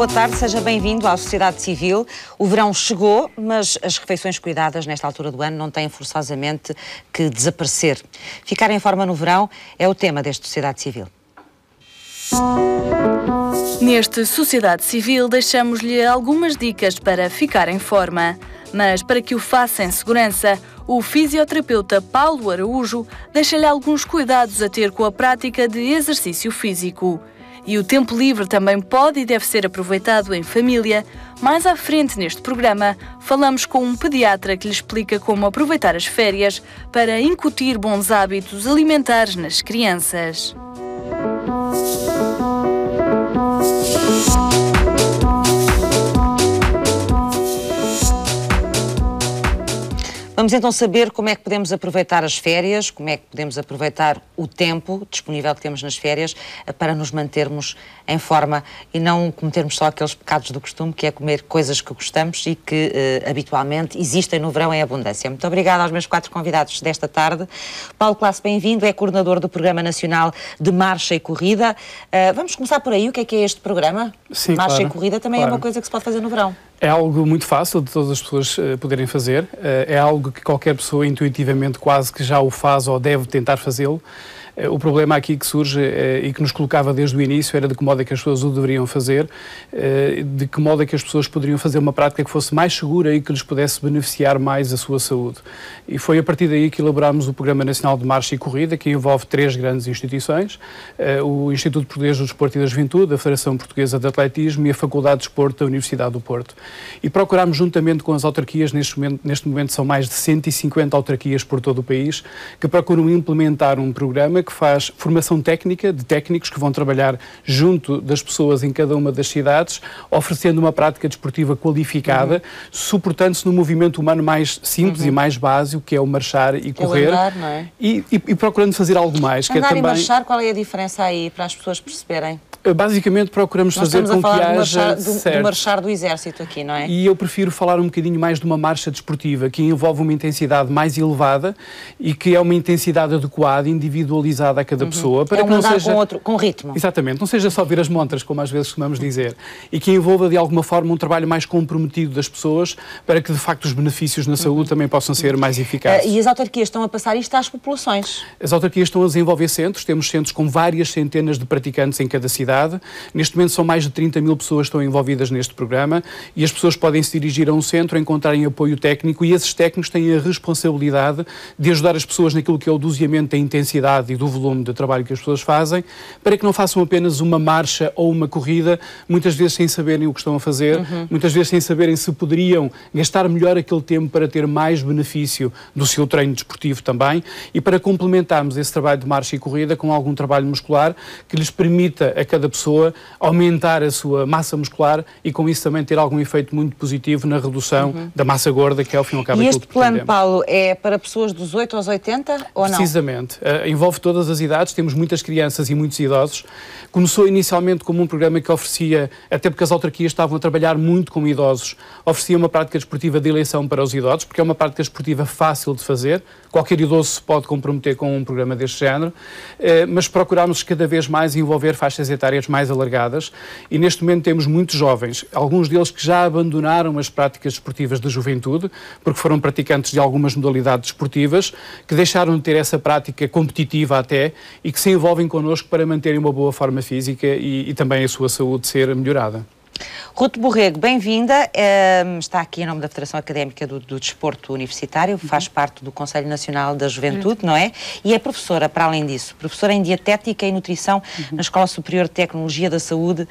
boa tarde, seja bem-vindo à Sociedade Civil. O verão chegou, mas as refeições cuidadas nesta altura do ano não têm forçosamente que desaparecer. Ficar em forma no verão é o tema deste Sociedade Civil. Neste Sociedade Civil deixamos-lhe algumas dicas para ficar em forma. Mas para que o faça em segurança, o fisioterapeuta Paulo Araújo deixa-lhe alguns cuidados a ter com a prática de exercício físico. E o tempo livre também pode e deve ser aproveitado em família. Mais à frente neste programa, falamos com um pediatra que lhe explica como aproveitar as férias para incutir bons hábitos alimentares nas crianças. Vamos então saber como é que podemos aproveitar as férias, como é que podemos aproveitar o tempo disponível que temos nas férias para nos mantermos em forma e não cometermos só aqueles pecados do costume, que é comer coisas que gostamos e que habitualmente existem no verão em abundância. Muito obrigada aos meus 4 convidados desta tarde. Paulo Classe, bem-vindo, é coordenador do Programa Nacional de Marcha e Corrida. Vamos começar por aí, o que é este programa? Sim, Marcha claro, e Corrida também claro. É uma coisa que se pode fazer no verão. É algo muito fácil de todas as pessoas poderem fazer, é algo que qualquer pessoa intuitivamente quase que já o faz ou deve tentar fazê-lo. O problema aqui que surge e que nos colocava desde o início era de que modo é que as pessoas o deveriam fazer, de que modo é que as pessoas poderiam fazer uma prática que fosse mais segura e que lhes pudesse beneficiar mais a sua saúde. E foi a partir daí que elaborámos o Programa Nacional de Marcha e Corrida, que envolve 3 grandes instituições, o Instituto Português do Desporto e da Juventude, a Federação Portuguesa de Atletismo e a Faculdade de Desporto da Universidade do Porto. E procurámos, juntamente com as autarquias, neste momento são mais de 150 autarquias por todo o país, que procuram implementar um programa que faz formação técnica de técnicos que vão trabalhar junto das pessoas em cada uma das cidades, oferecendo uma prática desportiva qualificada, suportando-se no movimento humano mais simples e mais básico, que é o marchar e correr, andar, não é? e procurando fazer algo mais. Andar que é também... e marchar, qual é a diferença aí para as pessoas perceberem? Basicamente procuramos fazer com que haja do marchar do exército aqui, não é? E eu prefiro falar um bocadinho mais de uma marcha desportiva que envolve uma intensidade mais elevada e que é uma intensidade adequada, individualizada a cada pessoa, para que não seja com ritmo. Exatamente, não seja só vir as montras, como às vezes costumamos dizer, e que envolva de alguma forma um trabalho mais comprometido das pessoas para que de facto os benefícios na saúde também possam ser mais eficazes. E as autarquias estão a passar isto às populações? As autarquias estão a desenvolver centros, temos centros com várias centenas de praticantes em cada cidade. Neste momento são mais de 30 mil pessoas que estão envolvidas neste programa e as pessoas podem se dirigir a um centro, encontrarem apoio técnico e esses técnicos têm a responsabilidade de ajudar as pessoas naquilo que é o doseamento da intensidade e do volume de trabalho que as pessoas fazem, para que não façam apenas uma marcha ou uma corrida, muitas vezes sem saberem o que estão a fazer, muitas vezes sem saberem se poderiam gastar melhor aquele tempo para ter mais benefício do seu treino desportivo também e para complementarmos esse trabalho de marcha e corrida com algum trabalho muscular que lhes permita a cada pessoa aumentar a sua massa muscular e com isso também ter algum efeito muito positivo na redução da massa gorda, que é ao fim e ao cabo aquilo que pretendemos. E este plano, Paulo, é para pessoas dos 8 aos 80 ou não? Precisamente. Envolve todas as idades, temos muitas crianças e muitos idosos. Começou inicialmente como um programa que oferecia, até porque as autarquias estavam a trabalhar muito com idosos, oferecia uma prática desportiva de eleição para os idosos, porque é uma prática desportiva fácil de fazer. Qualquer idoso se pode comprometer com um programa deste género, mas procurámos cada vez mais envolver faixas etárias mais alargadas e neste momento temos muitos jovens, alguns deles que já abandonaram as práticas desportivas da juventude, porque foram praticantes de algumas modalidades desportivas, que deixaram de ter essa prática competitiva até e que se envolvem connosco para manterem uma boa forma física e também a sua saúde ser melhorada. Ruth Borrego, bem-vinda. Está aqui em nome da Federação Académica do Desporto Universitário, faz parte do Conselho Nacional da Juventude, não é? E é professora, para além disso, professora em Dietética e Nutrição na Escola Superior de Tecnologia da Saúde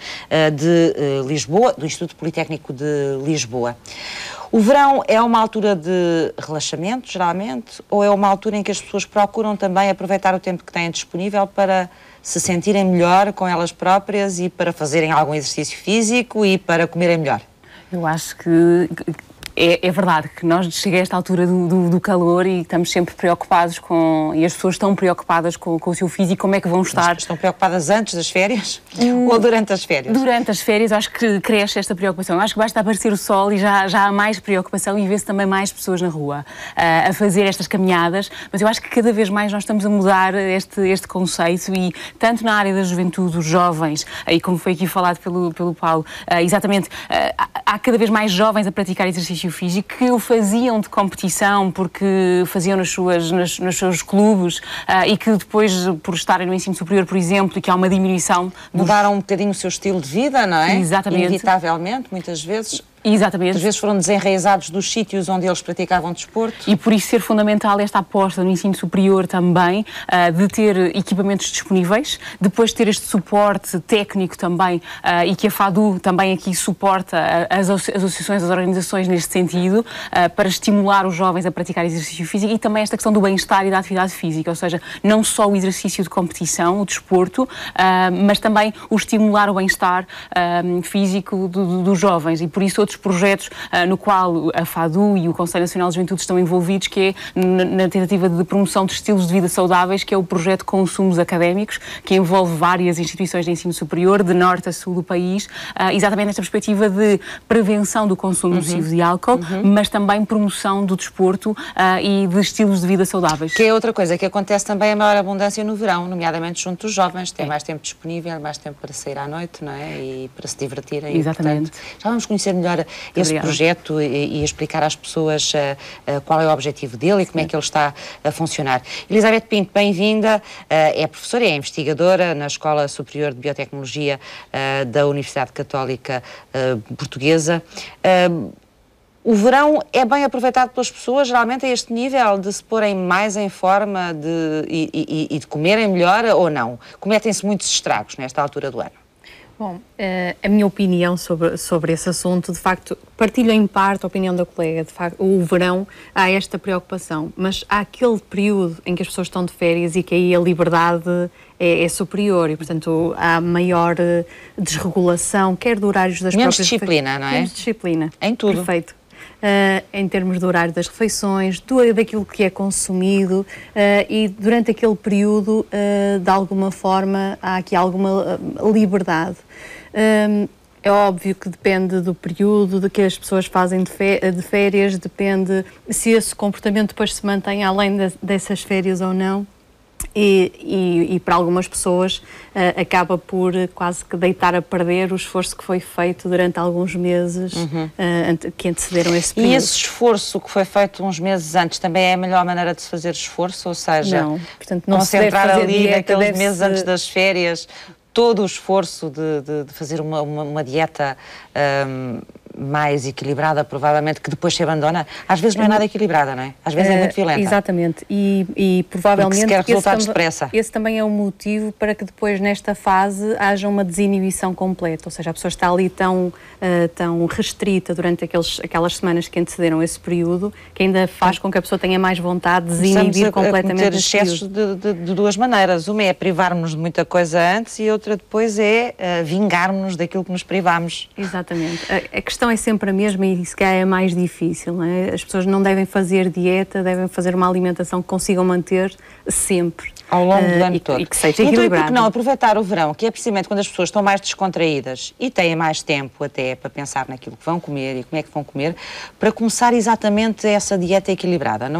de Lisboa, do Instituto Politécnico de Lisboa. O verão é uma altura de relaxamento, geralmente, ou é uma altura em que as pessoas procuram também aproveitar o tempo que têm disponível para se sentirem melhor com elas próprias e para fazerem algum exercício físico e para comerem melhor? Eu acho que É verdade que nós chega a esta altura do calor e estamos sempre preocupados e as pessoas estão preocupadas com o seu físico, como é que vão estar. Estão preocupadas antes das férias ou durante as férias? Durante as férias acho que cresce esta preocupação. Acho que basta aparecer o sol e já há mais preocupação e vê-se também mais pessoas na rua a fazer estas caminhadas, mas eu acho que cada vez mais nós estamos a mudar este conceito e tanto na área da juventude, os jovens, e como foi aqui falado pelo Paulo, exatamente, há cada vez mais jovens a praticar exercício físico que o faziam de competição porque faziam nos seus clubes e que depois, por estarem no ensino superior, por exemplo, e que há uma diminuição... Mudaram um bocadinho o seu estilo de vida, não é? Exatamente. Inevitavelmente, muitas vezes... Exatamente. Às vezes foram desenraizados dos sítios onde eles praticavam desporto. E por isso ser fundamental esta aposta no ensino superior também, de ter equipamentos disponíveis, depois ter este suporte técnico também, e que a FADU também aqui suporta as associações, as organizações neste sentido, para estimular os jovens a praticar exercício físico e também esta questão do bem-estar e da atividade física, ou seja, não só o exercício de competição, o desporto, mas também o estimular o bem-estar físico dos jovens e por isso outros projetos no qual a FADU e o Conselho Nacional de Juventude estão envolvidos, que é na tentativa de promoção de estilos de vida saudáveis, que é o projeto Consumos Académicos, que envolve várias instituições de ensino superior, de norte a sul do país, exatamente nesta perspectiva de prevenção do consumo nocivo de álcool, mas também promoção do desporto e de estilos de vida saudáveis. Que é outra coisa que acontece também a maior abundância no verão, nomeadamente junto dos jovens, têm mais tempo disponível, mais tempo para sair à noite, não é? E para se divertirem. Exatamente. E, portanto, já vamos conhecer melhor esse projeto e explicar às pessoas qual é o objetivo dele e como é que ele está a funcionar. Elizabeth Pinto, bem-vinda, é professora e é investigadora na Escola Superior de Biotecnologia da Universidade Católica Portuguesa. O verão é bem aproveitado pelas pessoas, geralmente a este nível, de se porem mais em forma e de comerem melhor ou não? Cometem-se muitos estragos nesta altura do ano? Bom, a minha opinião sobre esse assunto, de facto, partilho em parte a opinião da colega. De facto, o verão há esta preocupação, mas há aquele período em que as pessoas estão de férias e que aí a liberdade é superior e, portanto, há maior desregulação, quer de horários das menos próprias... disciplina, não é? Menos disciplina. Em tudo. Perfeito. Em termos do horário das refeições, daquilo que é consumido e durante aquele período, de alguma forma, há aqui alguma liberdade. É óbvio que depende do período de que as pessoas fazem de férias, depende se esse comportamento depois se mantém além dessas férias ou não. E para algumas pessoas acaba por quase que deitar a perder o esforço que foi feito durante alguns meses que antecederam esse período. E esse esforço que foi feito uns meses antes também é a melhor maneira de se fazer esforço? Ou seja, não, portanto, não concentrar se deve fazer ali dieta, naqueles meses antes das férias todo o esforço de fazer uma dieta mais equilibrada, provavelmente, que depois se abandona. Às vezes não é nada equilibrada, não é? Às vezes é muito violenta. Exatamente. E provavelmente porque se quer resultados depressa. Esse também é o motivo para que depois, nesta fase, haja uma desinibição completa. Ou seja, a pessoa está ali tão restrita durante aquelas semanas que antecederam esse período, que ainda faz com que a pessoa tenha mais vontade de desinibir completamente esse excessos de duas maneiras. Uma é privar-nos de muita coisa antes e outra depois é vingar-nos daquilo que nos privámos. Exatamente. A questão é sempre a mesma e se calhar é mais difícil, não é? As pessoas não devem fazer dieta, devem fazer uma alimentação que consigam manter sempre. Ao longo do ano todo. E que seja então, equilibrado. E por que não aproveitar o verão, que é precisamente quando as pessoas estão mais descontraídas e têm mais tempo até para pensar naquilo que vão comer e como é que vão comer, para começar exatamente essa dieta equilibrada?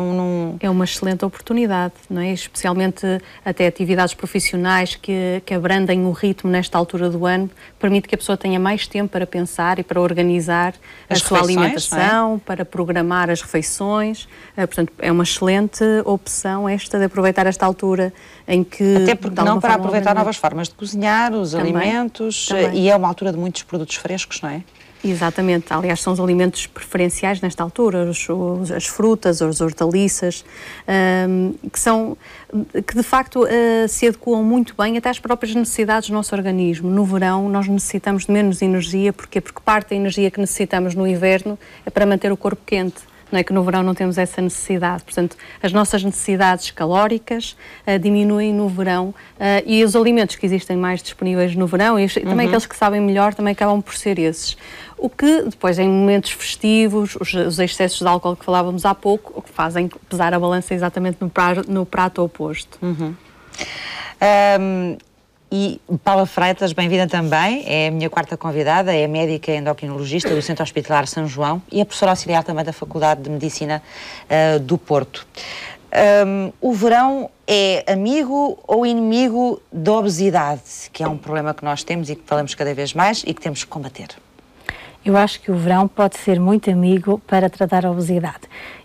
É uma excelente oportunidade, não é? Especialmente até atividades profissionais que abrandem o ritmo nesta altura do ano, permite que a pessoa tenha mais tempo para pensar e para organizar a sua alimentação, para programar as refeições. Portanto, é uma excelente opção esta de aproveitar esta altura em que... Até porque não para aproveitar novas formas de cozinhar, os alimentos, e é uma altura de muitos produtos frescos, não é? Exatamente, aliás são os alimentos preferenciais nesta altura, as frutas, as hortaliças, que de facto se adequam muito bem até às próprias necessidades do nosso organismo. No verão nós necessitamos de menos energia, porque parte da energia que necessitamos no inverno é para manter o corpo quente. Não é que no verão não temos essa necessidade. Portanto, as nossas necessidades calóricas diminuem no verão e os alimentos que existem mais disponíveis no verão, e também aqueles que sabem melhor, também acabam por ser esses. O que depois, em momentos festivos, os excessos de álcool que falávamos há pouco, o que fazem pesar a balança exatamente no prato oposto. E Paula Freitas, bem-vinda também, é a minha quarta convidada, é médica endocrinologista do Centro Hospitalar São João e é professora auxiliar também da Faculdade de Medicina do Porto. O verão é amigo ou inimigo da obesidade, que é um problema que nós temos e que falamos cada vez mais e que temos que combater? Eu acho que o verão pode ser muito amigo para tratar a obesidade.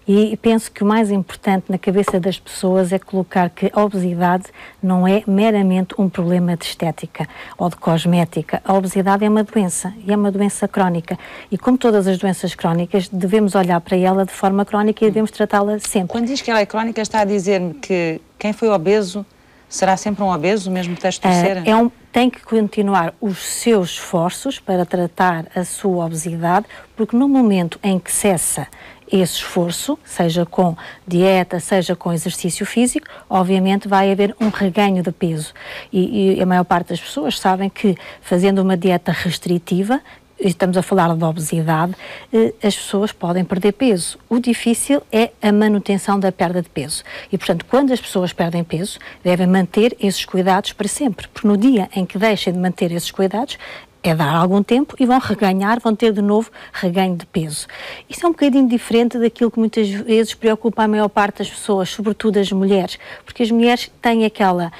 E penso que o mais importante na cabeça das pessoas é colocar que a obesidade não é meramente um problema de estética ou de cosmética. A obesidade é uma doença, e é uma doença crónica. E como todas as doenças crónicas, devemos olhar para ela de forma crónica e devemos tratá-la sempre. Quando diz que ela é crónica, está a dizer-me que quem foi obeso será sempre um obeso, mesmo texto de cera? Tem que continuar os seus esforços para tratar a sua obesidade, porque no momento em que cessa esse esforço, seja com dieta, seja com exercício físico, obviamente vai haver um reganho de peso. E a maior parte das pessoas sabem que fazendo uma dieta restritiva, estamos a falar de obesidade, as pessoas podem perder peso. O difícil é a manutenção da perda de peso. E, portanto, quando as pessoas perdem peso, devem manter esses cuidados para sempre. Porque no dia em que deixem de manter esses cuidados, é dar algum tempo e vão reganhar, vão ter de novo reganho de peso. Isso é um bocadinho diferente daquilo que muitas vezes preocupa a maior parte das pessoas, sobretudo as mulheres, porque as mulheres têm aquela,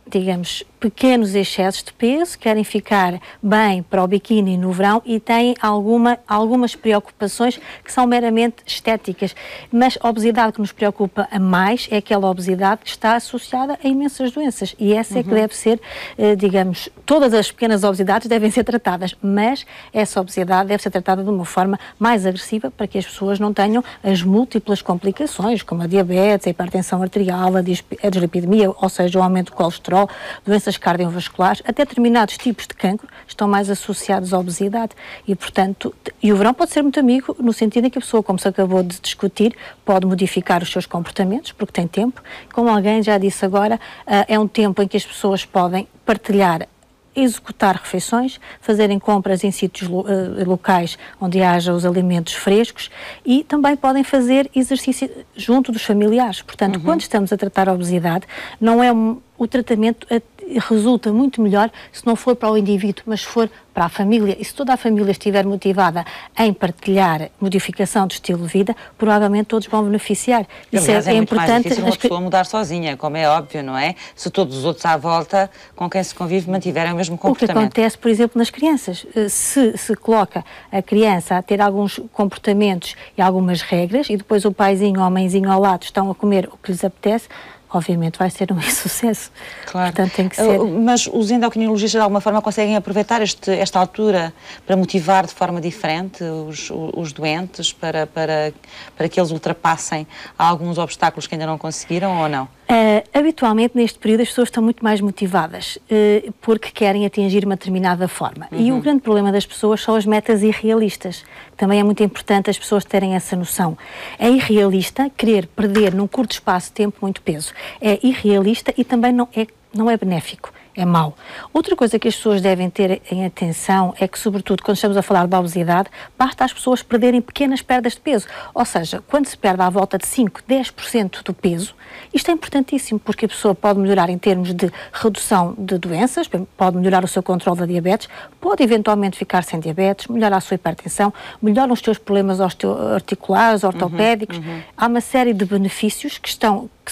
digamos, pequenos excessos de peso, querem ficar bem para o biquíni no verão e têm algumas preocupações que são meramente estéticas. Mas a obesidade que nos preocupa a mais é aquela obesidade que está associada a imensas doenças e essa é que deve ser, digamos, todas as pequenas obesidades devem ser tratadas, mas essa obesidade deve ser tratada de uma forma mais agressiva para que as pessoas não tenham as múltiplas complicações, como a diabetes, a hipertensão arterial, a dislipidemia, ou seja, o aumento do colesterol, doenças cardiovasculares, até determinados tipos de cancro estão mais associados à obesidade e, portanto, o verão pode ser muito amigo no sentido em que a pessoa, como se acabou de discutir, pode modificar os seus comportamentos, porque tem tempo. Como alguém já disse agora, é um tempo em que as pessoas podem partilhar, executar refeições, fazerem compras em sítios locais onde haja os alimentos frescos e também podem fazer exercício junto dos familiares. Portanto, quando estamos a tratar a obesidade, não é o tratamento resulta muito melhor se não for para o indivíduo, mas se for para a família. E se toda a família estiver motivada em partilhar modificação de estilo de vida, provavelmente todos vão beneficiar. Isso é muito importante. Mais difícil uma pessoa mudar sozinha, como é óbvio, não é? Se todos os outros à volta com quem se convive mantiverem o mesmo comportamento. O que acontece, por exemplo, nas crianças. Se coloca a criança a ter alguns comportamentos e algumas regras e depois o paizinho ou a mãezinho ao lado estão a comer o que lhes apetece, obviamente vai ser um insucesso. Claro. Portanto, tem que ser. Mas os endocrinologistas de alguma forma conseguem aproveitar esta altura para motivar de forma diferente os doentes para que eles ultrapassem alguns obstáculos que ainda não conseguiram ou não? Habitualmente neste período as pessoas estão muito mais motivadas porque querem atingir uma determinada forma. E o grande problema das pessoas são as metas irrealistas. Também é muito importante as pessoas terem essa noção. É irrealista querer perder num curto espaço de tempo muito peso. É irrealista e também não é benéfico. É mau. Outra coisa que as pessoas devem ter em atenção é que, sobretudo, quando estamos a falar da obesidade, basta as pessoas perderem pequenas perdas de peso. Ou seja, quando se perde à volta de 5, 10% do peso, isto é importantíssimo, porque a pessoa pode melhorar em termos de redução de doenças, pode melhorar o seu controle da diabetes, pode eventualmente ficar sem diabetes, melhorar a sua hipertensão, melhorar os seus problemas articulares, ortopédicos. Há uma série de benefícios que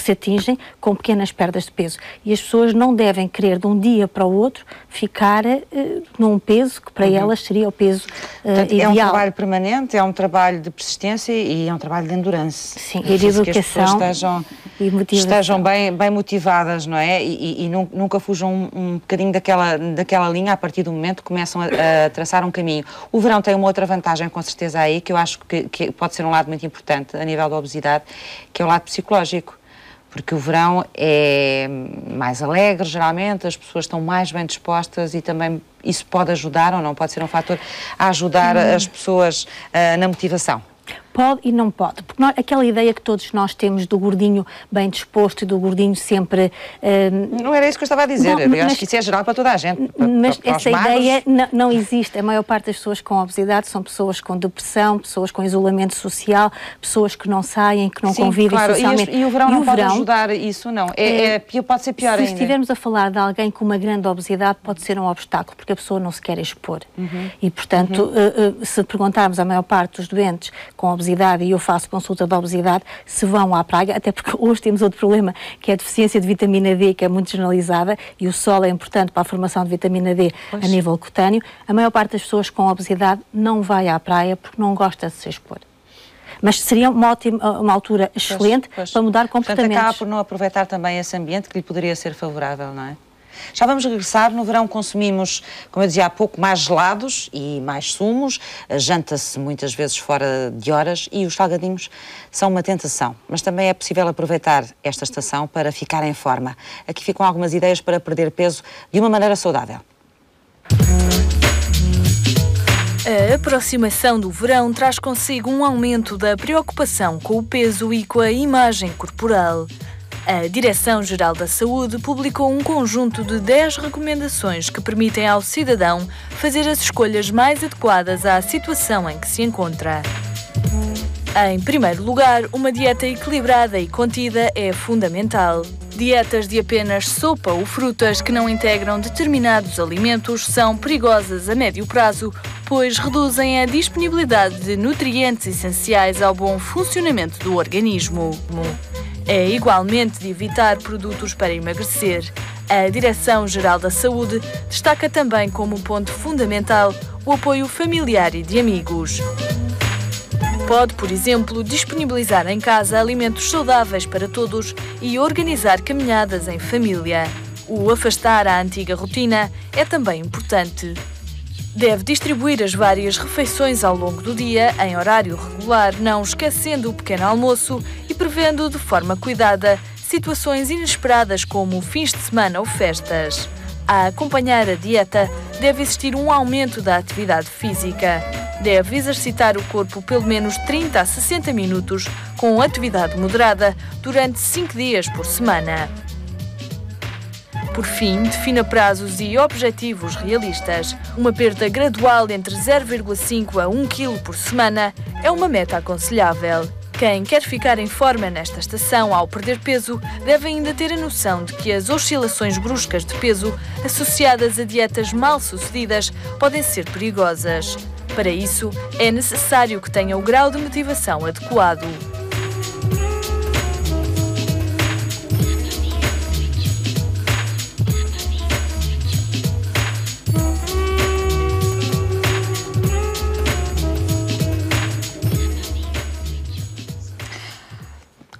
se atingem com pequenas perdas de peso. E as pessoas não devem querer, de um dia para o outro, ficar num peso que para elas seria o peso ideal. É um trabalho permanente, é um trabalho de persistência e é um trabalho de endurance. Sim, e de educação e estejam bem motivadas, não é? E nunca fujam um bocadinho daquela linha a partir do momento que começam a traçar um caminho. O verão tem uma outra vantagem, com certeza, aí, que eu acho que pode ser um lado muito importante a nível da obesidade, que é o lado psicológico. Porque o verão é mais alegre, geralmente, as pessoas estão mais bem dispostas e também isso pode ajudar ou não pode ser um fator a ajudar as pessoas na motivação. Pode e não pode, porque aquela ideia que todos nós temos do gordinho bem disposto e do gordinho sempre... Não era isso que eu estava a dizer, eu acho que isso é geral para toda a gente. Mas essa ideia não existe. A maior parte das pessoas com obesidade são pessoas com depressão, pessoas com isolamento social, pessoas que não saem, que não convivem socialmente. E o verão não pode ajudar isso, não? Pode ser pior ainda. Se estivermos a falar de alguém com uma grande obesidade, pode ser um obstáculo, porque a pessoa não se quer expor. E, portanto, se perguntarmos à maior parte dos doentes com obesidade, e eu faço consulta de obesidade, se vão à praia, até porque hoje temos outro problema, que é a deficiência de vitamina D, que é muito generalizada, e o sol é importante para a formação de vitamina D a nível cutâneo. A maior parte das pessoas com obesidade não vai à praia porque não gosta de se expor. Mas seria uma altura excelente para mudar comportamentos. Portanto, acaba por não aproveitar também esse ambiente que lhe poderia ser favorável, não é? Já vamos regressar. No verão consumimos, como eu dizia há pouco, mais gelados e mais sumos. Janta-se muitas vezes fora de horas e os salgadinhos são uma tentação. Mas também é possível aproveitar esta estação para ficar em forma. Aqui ficam algumas ideias para perder peso de uma maneira saudável. A aproximação do verão traz consigo um aumento da preocupação com o peso e com a imagem corporal. A Direção-Geral da Saúde publicou um conjunto de 10 recomendações que permitem ao cidadão fazer as escolhas mais adequadas à situação em que se encontra. Em primeiro lugar, uma dieta equilibrada e contida é fundamental. Dietas de apenas sopa ou frutas que não integram determinados alimentos são perigosas a médio prazo, pois reduzem a disponibilidade de nutrientes essenciais ao bom funcionamento do organismo. É igualmente de evitar produtos para emagrecer. A Direção-Geral da Saúde destaca também como ponto fundamental o apoio familiar e de amigos. Pode, por exemplo, disponibilizar em casa alimentos saudáveis para todos e organizar caminhadas em família. O afastar a antiga rotina é também importante. Deve distribuir as várias refeições ao longo do dia, em horário regular, não esquecendo o pequeno almoço e prevendo de forma cuidada situações inesperadas como fins de semana ou festas. A acompanhar a dieta, deve existir um aumento da atividade física. Deve exercitar o corpo pelo menos 30 a 60 minutos, com atividade moderada, durante 5 dias por semana. Por fim, defina prazos e objetivos realistas. Uma perda gradual entre 0,5 a 1 kg por semana é uma meta aconselhável. Quem quer ficar em forma nesta estação ao perder peso deve ainda ter a noção de que as oscilações bruscas de peso associadas a dietas mal-sucedidas podem ser perigosas. Para isso, é necessário que tenha o grau de motivação adequado.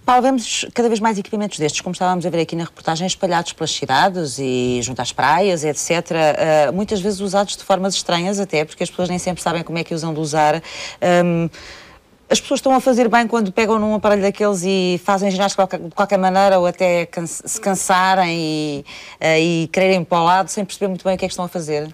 Paulo, vemos cada vez mais equipamentos destes, como estávamos a ver aqui na reportagem, espalhados pelas cidades e junto às praias, etc. Muitas vezes usados de formas estranhas até, porque as pessoas nem sempre sabem como é que usam de usar. As pessoas estão a fazer bem quando pegam num aparelho daqueles e fazem ginástica de qualquer maneira ou até se cansarem e quererem para o lado sem perceber muito bem o que é que estão a fazer?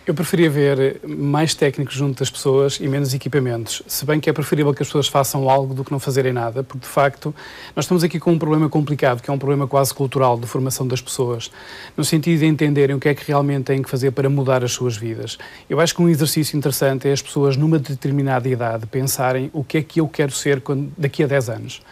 Eu preferia ver mais técnicos junto das pessoas e menos equipamentos, se bem que é preferível que as pessoas façam algo do que não fazerem nada, porque de facto nós estamos aqui com um problema complicado, que é um problema quase cultural de formação das pessoas, no sentido de entenderem o que é que realmente têm que fazer para mudar as suas vidas. Eu acho que um exercício interessante é as pessoas numa determinada idade pensarem o que é que eu quero ser daqui a 10 anos.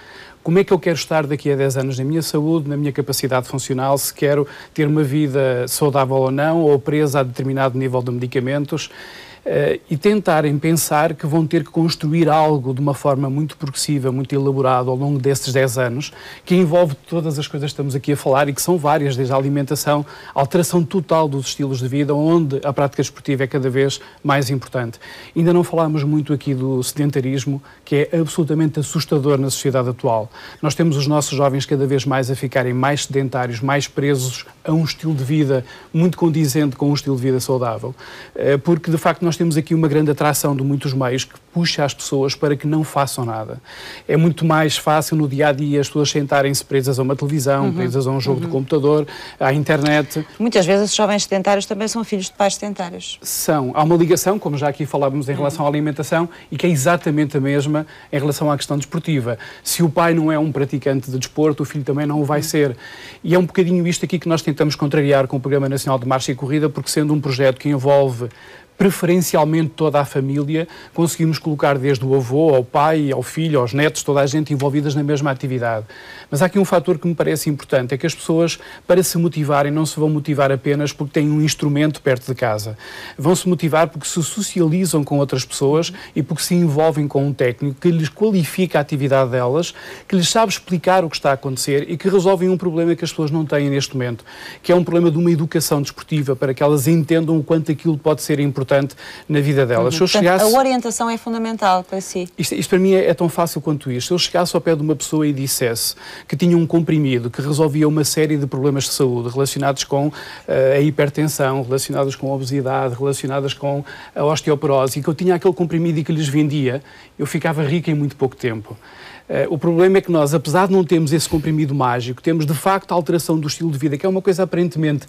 Como é que eu quero estar daqui a 10 anos na minha saúde, na minha capacidade funcional, se quero ter uma vida saudável ou não, ou presa a determinado nível de medicamentos, e tentarem pensar que vão ter que construir algo de uma forma muito progressiva, muito elaborada ao longo desses 10 anos, que envolve todas as coisas que estamos aqui a falar e que são várias, desde a alimentação, a alteração total dos estilos de vida, onde a prática esportiva é cada vez mais importante. Ainda não falámos muito aqui do sedentarismo, que é absolutamente assustador na sociedade atual. Nós temos os nossos jovens cada vez mais a ficarem mais sedentários, mais presos a um estilo de vida muito condizente com um estilo de vida saudável, porque de facto nós nós temos aqui uma grande atração de muitos meios que puxa as pessoas para que não façam nada. É muito mais fácil no dia-a-dia as pessoas sentarem-se presas a uma televisão, presas a um jogo de computador, à internet. Muitas vezes os jovens sedentários também são filhos de pais sedentários. Há uma ligação, como já aqui falávamos em relação à alimentação, e que é exatamente a mesma em relação à questão desportiva. Se o pai não é um praticante de desporto, o filho também não o vai ser. E é um bocadinho isto aqui que nós tentamos contrariar com o Programa Nacional de Marcha e Corrida, porque sendo um projeto que envolve preferencialmente toda a família, conseguimos colocar desde o avô, ao pai, ao filho, aos netos, toda a gente envolvidas na mesma atividade. Mas há aqui um fator que me parece importante, é que as pessoas, para se motivarem, não se vão motivar apenas porque têm um instrumento perto de casa. Vão se motivar porque se socializam com outras pessoas e porque se envolvem com um técnico que lhes qualifica a atividade delas, que lhes sabe explicar o que está a acontecer e que resolvem um problema que as pessoas não têm neste momento, que é um problema de uma educação desportiva, para que elas entendam o quanto aquilo pode ser importante na vida delas. Se eu chegasse... A orientação é fundamental para si. Isto para mim é tão fácil quanto isto. Se eu chegasse ao pé de uma pessoa e dissesse que tinha um comprimido que resolvia uma série de problemas de saúde relacionados com a hipertensão, relacionados com a obesidade, relacionados com a osteoporose, e que eu tinha aquele comprimido e que lhes vendia, eu ficava rico em muito pouco tempo. O problema é que nós, apesar de não termos esse comprimido mágico, temos de facto a alteração do estilo de vida, que é uma coisa aparentemente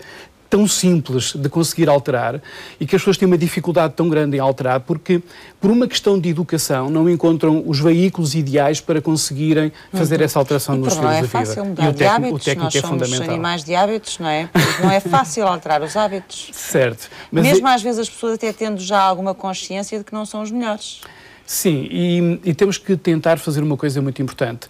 tão simples de conseguir alterar e que as pessoas têm uma dificuldade tão grande em alterar porque, por uma questão de educação, não encontram os veículos ideais para conseguirem fazer essa alteração nos estilos de vida. Não é fácil mudar de hábitos, o técnico nós somos animais de hábitos, não é? Não é fácil alterar os hábitos. Certo. Mas mesmo às vezes as pessoas até tendo já alguma consciência de que não são os melhores. Sim, e temos que tentar fazer uma coisa muito importante.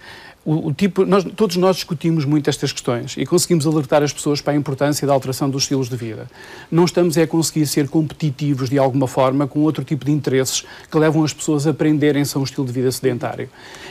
Todos nós discutimos muito estas questões e conseguimos alertar as pessoas para a importância da alteração dos estilos de vida. Não estamos a conseguir ser competitivos de alguma forma com outro tipo de interesses que levam as pessoas a aprenderem-se a um estilo de vida sedentário.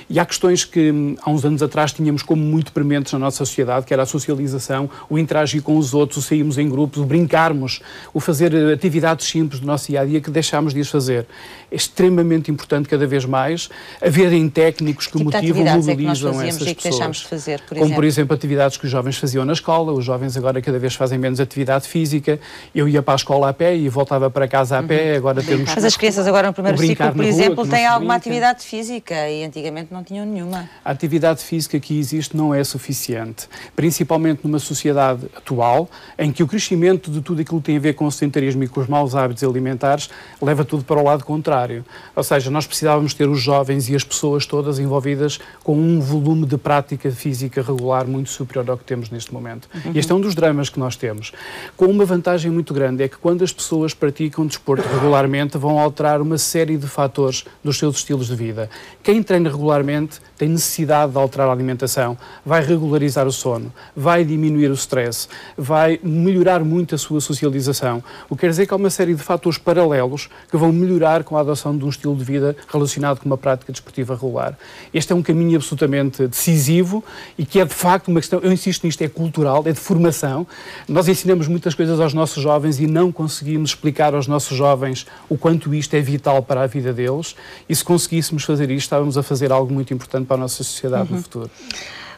E há questões que há uns anos atrás tínhamos como muito prementes na nossa sociedade, que era a socialização, o interagir com os outros, o sairmos em grupos, o brincarmos, o fazer atividades simples do nosso dia-a-dia que deixámos de as fazer. É extremamente importante cada vez mais haverem técnicos que motivam, mobilizam essas e que deixámos de fazer, como por exemplo atividades que os jovens faziam na escola. Os jovens agora cada vez fazem menos atividade física. Eu ia para a escola a pé e voltava para casa a pé. Agora temos... Mas as crianças agora no primeiro ciclo, por exemplo, têm alguma atividade física e antigamente não tinham nenhuma. A atividade física que existe não é suficiente, principalmente numa sociedade atual em que o crescimento de tudo aquilo que tem a ver com o sedentarismo e com os maus hábitos alimentares leva tudo para o lado contrário. Ou seja, nós precisávamos ter os jovens e as pessoas todas envolvidas com um volume de prática física regular muito superior ao que temos neste momento. E este é um dos dramas que nós temos. Com uma vantagem muito grande é que quando as pessoas praticam desporto regularmente vão alterar uma série de fatores dos seus estilos de vida. Quem treina regularmente tem necessidade de alterar a alimentação, vai regularizar o sono, vai diminuir o stress, vai melhorar muito a sua socialização. O que quer dizer que há uma série de fatores paralelos que vão melhorar com a adoção de um estilo de vida relacionado com uma prática desportiva regular. Este é um caminho absolutamente decisivo e que é de facto uma questão, eu insisto nisto, é cultural, é de formação. Nós ensinamos muitas coisas aos nossos jovens e não conseguimos explicar aos nossos jovens o quanto isto é vital para a vida deles, e se conseguíssemos fazer isto, estávamos a fazer algo muito importante para a nossa sociedade no futuro.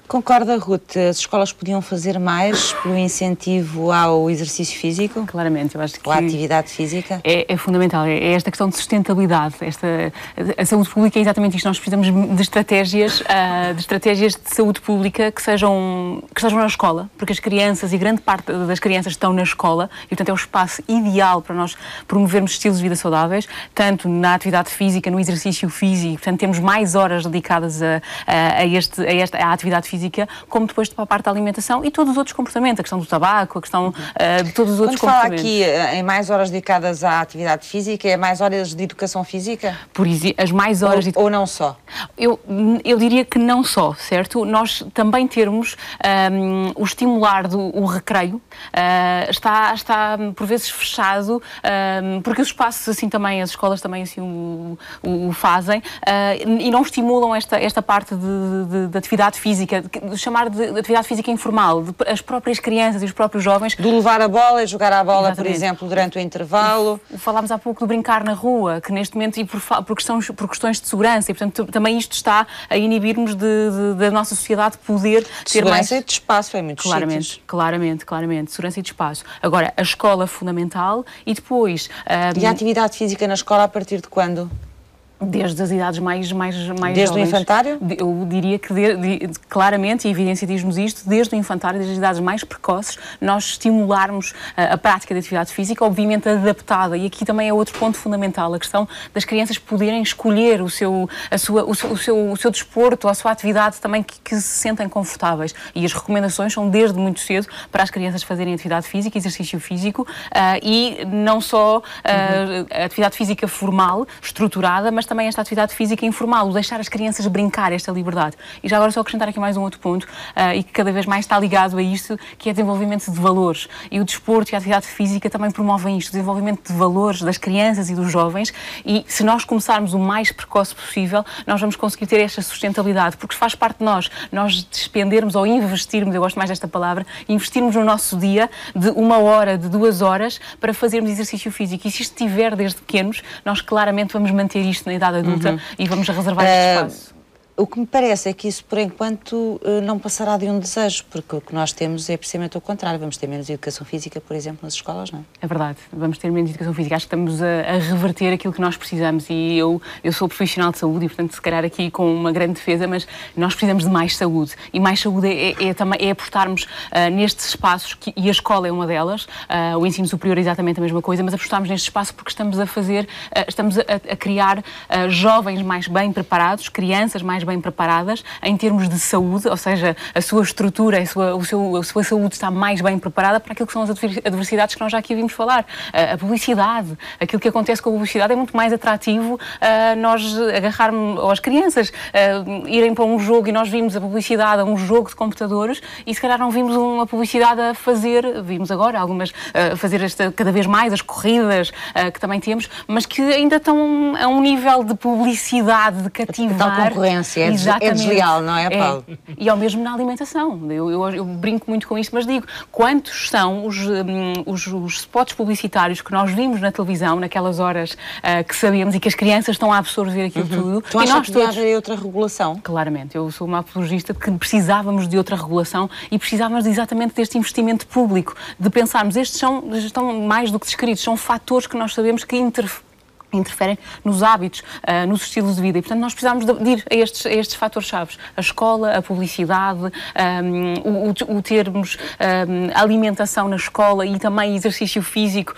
Concorda, Ruth? As escolas podiam fazer mais pelo incentivo ao exercício físico? Claramente, eu acho que... A atividade física? É fundamental, é esta questão de sustentabilidade. A saúde pública é exatamente isto. Nós precisamos de estratégias de saúde pública que estejam na escola, porque as crianças e grande parte das crianças estão na escola e, portanto, é o espaço ideal para nós promovermos estilos de vida saudáveis, tanto na atividade física, no exercício físico, portanto, temos mais horas dedicadas à atividade física, como depois para a parte da alimentação e todos os outros comportamentos, a questão do tabaco, a questão de todos os outros comportamentos. Quando fala aqui em mais horas dedicadas à atividade física, é mais horas de educação física? As mais horas ou não só? Eu diria que não só, certo? Nós também termos o estimular o recreio está por vezes fechado, porque os espaços assim também, as escolas também assim o fazem, e não estimulam esta parte de atividade física chamar de atividade física informal, as próprias crianças e os próprios jovens. Do levar a bola e jogar a bola, por exemplo, durante o intervalo. Falámos há pouco do brincar na rua, que neste momento, e por questões de segurança, e portanto também isto está a inibir-nos da nossa sociedade poder ter mais... Segurança e de espaço, é muito sítios. Claramente, segurança e de espaço. Agora, a escola é fundamental e depois... E a atividade física na escola a partir de quando? Desde as idades mais Desde jovens. o infantário? Eu diria que claramente, e a evidência diz-nos isto, desde o infantário, desde as idades mais precoces, nós estimularmos a prática de atividade física, obviamente adaptada. E aqui também é outro ponto fundamental, a questão das crianças poderem escolher o seu desporto, a sua atividade também que se sentem confortáveis. E as recomendações são desde muito cedo para as crianças fazerem atividade física, exercício físico, e não só a atividade física formal, estruturada, mas também esta atividade física informal, o deixar as crianças brincar, esta liberdade. E já agora só acrescentar aqui mais um outro ponto, e que cada vez mais está ligado a isto, que é o desenvolvimento de valores. E o desporto e a atividade física também promovem isto, o desenvolvimento de valores das crianças e dos jovens, e se nós começarmos o mais precoce possível, nós vamos conseguir ter esta sustentabilidade, porque faz parte de nós despendermos ou investirmos, eu gosto mais desta palavra, investirmos no nosso dia de 1 hora, de 2 horas, para fazermos exercício físico. E se isto estiver desde pequenos, nós claramente vamos manter isto na idade adulta e vamos reservar este espaço. O que me parece é que isso, por enquanto, não passará de um desejo, porque o que nós temos é precisamente o contrário. Vamos ter menos educação física, por exemplo, nas escolas, não é? É verdade, vamos ter menos educação física. Acho que estamos a reverter aquilo que nós precisamos. E eu sou profissional de saúde e, portanto, se calhar aqui com uma grande defesa, mas nós precisamos de mais saúde. E mais saúde é apostarmos nestes espaços, e a escola é uma delas, o ensino superior é exatamente a mesma coisa, mas apostarmos neste espaço porque estamos a criar jovens mais bem preparados, crianças mais bem preparadas em termos de saúde, ou seja, a sua estrutura, a sua saúde está mais bem preparada para aquilo que são as adversidades que nós já aqui vimos falar. A publicidade, aquilo que acontece com a publicidade é muito mais atrativo nós agarrarmos, ou as crianças irem para um jogo e nós vimos a publicidade a um jogo de computadores e se calhar não vimos uma publicidade a fazer, vimos agora algumas a fazer cada vez mais as corridas que também temos, mas que ainda estão a um nível de publicidade, de cativar. Tal concorrência, é desleal, não é, Paulo? E ao mesmo na alimentação. Eu brinco muito com isto, mas digo, quantos são os spots publicitários que nós vimos na televisão, naquelas horas que sabemos e que as crianças estão a absorver aquilo tudo. Tu achas que devia haver outra regulação? Claramente, eu sou uma apologista de que precisávamos de outra regulação e precisávamos exatamente deste investimento público, de pensarmos, estes estão mais do que descritos, são fatores que nós sabemos que interferem nos hábitos, nos estilos de vida. E, portanto, nós precisamos de ir a estes fatores-chave. A escola, a publicidade, o termos alimentação na escola e também exercício físico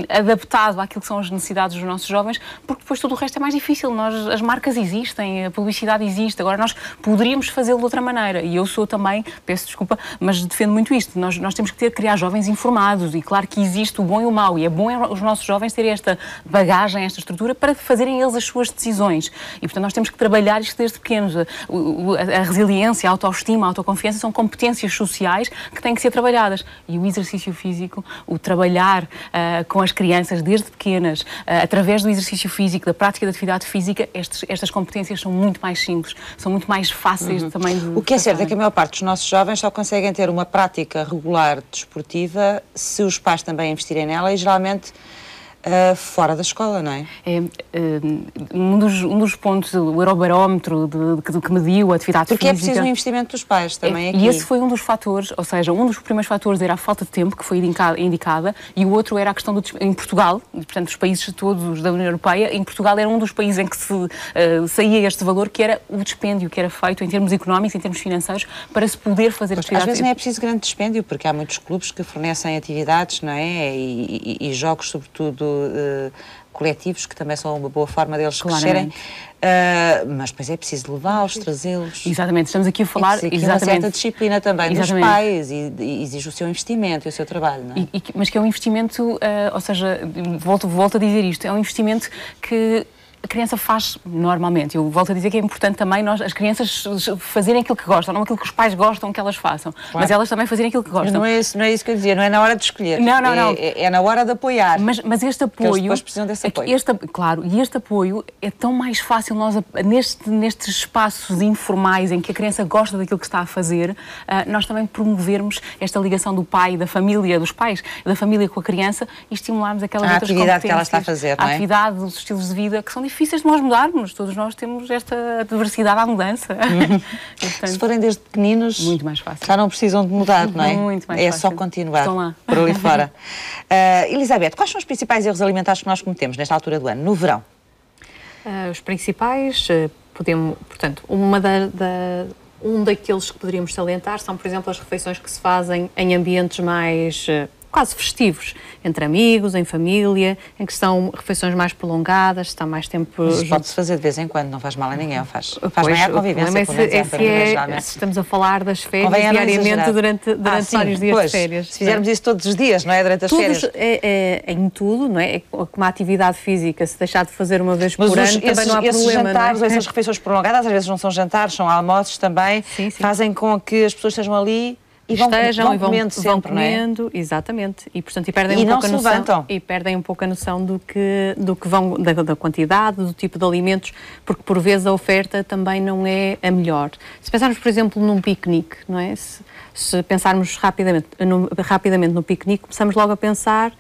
adaptado àquilo que são as necessidades dos nossos jovens, porque depois tudo o resto é mais difícil. As marcas existem, a publicidade existe. Agora, nós poderíamos fazê-lo de outra maneira. E eu sou também, peço desculpa, mas defendo muito isto. Nós temos que criar jovens informados e claro que existe o bom e o mau. E é bom os nossos jovens terem esta bagagem, esta estrutura, para fazerem eles as suas decisões. E, portanto, nós temos que trabalhar isto desde pequenos. A resiliência, a autoestima, a autoconfiança são competências sociais que têm que ser trabalhadas. E o exercício físico, o trabalhar com as crianças desde pequenas, através do exercício físico, da prática da atividade física, estas competências são muito mais simples, são muito mais fáceis também de... O que é certo é que a maior parte dos nossos jovens só conseguem ter uma prática regular desportiva se os pais também investirem nela e, geralmente, fora da escola, não é? Um dos pontos, o Eurobarómetro que mediu a atividade física... Porque é preciso um investimento dos pais também aqui. E esse foi um dos fatores, ou seja, um dos primeiros fatores era a falta de tempo, que foi indicada, e o outro era a questão em Portugal, portanto, os países todos da União Europeia, em Portugal era um dos países em que saía este valor, que era o dispêndio que era feito em termos económicos, em termos financeiros, para se poder fazer atividade. Às vezes não é preciso grande dispêndio, porque há muitos clubes que fornecem atividades, não é? E jogos, sobretudo, coletivos, que também são uma boa forma deles crescerem, mas depois é preciso levá-los, trazê-los. Exatamente, estamos aqui a falar... Exatamente. Uma certa disciplina também dos pais e exige o seu investimento e o seu trabalho, não é? Mas que é um investimento, ou seja, volto a dizer isto, é um investimento que a criança faz normalmente. Eu volto a dizer que é importante também as crianças fazerem aquilo que gostam, não aquilo que os pais gostam que elas façam, mas elas também fazerem aquilo que gostam. Não é isso que eu dizia, não é na hora de escolher. Não. É na hora de apoiar. Mas este apoio... Eles depois precisam desse apoio. Claro, e este apoio é tão mais fácil nós, nestes espaços informais em que a criança gosta daquilo que está a fazer, nós também promovermos esta ligação do pai, da família, dos pais, da família com a criança e estimularmos aquelas outras competências. A atividade que ela está a fazer, não é? A atividade, os estilos de vida que são difíceis de nós mudarmos. Todos nós temos esta adversidade à mudança. E, portanto, se forem desde pequeninos, muito mais fácil. Já não precisam de mudar, não é? Muito mais fácil. Só continuar Estão lá. por ali fora. Elizabeth, quais são os principais erros alimentares que nós cometemos nesta altura do ano, no verão? Os principais, portanto, um daqueles que poderíamos salientar são, por exemplo, as refeições que se fazem em ambientes mais quase festivos, entre amigos, em família, em que são refeições mais prolongadas, está mais tempo... Mas pode-se fazer de vez em quando, não faz mal a ninguém, faz bem à convivência. Se estamos a falar das férias diariamente durante vários dias de férias. Se fizermos isso todos os dias, não é? Durante as férias. Em tudo, não é? Como uma atividade física, se deixar de fazer uma vez por ano, também não há problema. Esses jantares, essas refeições prolongadas, às vezes não são jantares, são almoços também, fazem com que as pessoas estejam ali e vão comendo sempre, não é? Exatamente. E, portanto, perdem um pouco a noção. E perdem um pouco a noção do que vão, da quantidade, do tipo de alimentos, porque por vezes a oferta também não é a melhor. Se pensarmos, por exemplo, num piquenique, não é? Se pensarmos rapidamente no piquenique, começamos logo a pensar